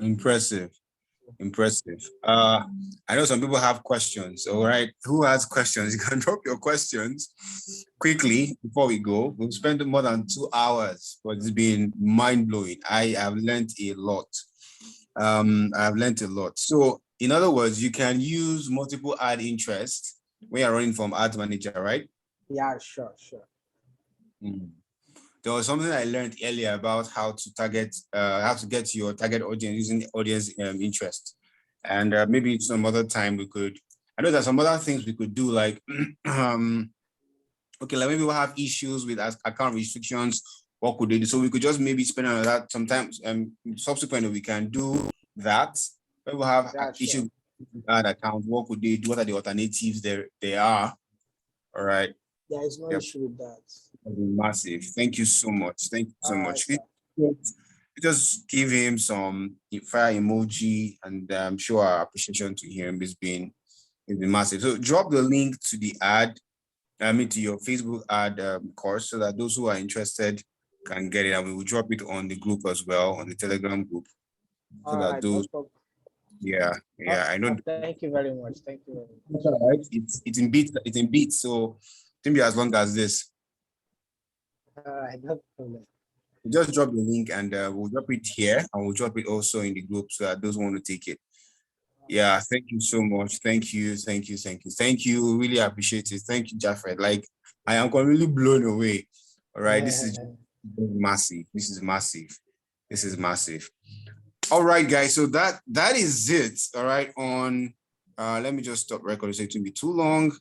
Impressive. I know some people have questions. All right, who has questions? You can drop your questions quickly before we go. We've spent more than 2 hours, but it's been mind-blowing. I have learned a lot. So in other words, you can use multiple ad interest when you're running from Ad Manager, right?
Yeah, sure.
There was something I learned earlier about how to get your target audience using audience interest. And maybe some other time I know there's some other things we could do, like, okay, like maybe we'll have issues with account restrictions. What could they do? So we could just maybe spend on that sometimes. Subsequently, we can do that. When we have issues with ad account, what could they do? What are the alternatives they are? All right.
There is no issue with that.
Massive. Thank you so much. Thank you so much. Just give him some fire emoji, and I'm sure our appreciation to him has been massive. So drop the link to the ad, to your Facebook ad course, so that those who are interested can get it, and we will drop it on the group as well, on the Telegram group. So that those, I know.
Thank you very much. Thank you very much.
Right. It's in beats, so it can be as long as this.
All right, no problem.
Just drop the link, and we'll drop it here, and we'll drop it also in the group, so that those who want to take it. Yeah, thank you so much. Thank you. Really appreciate it. Thank you, Japheth. Like, I am completely blown away. All right, this is massive. This is massive. All right, guys. So that is it. All right. On let me just stop recording so it won't be too long.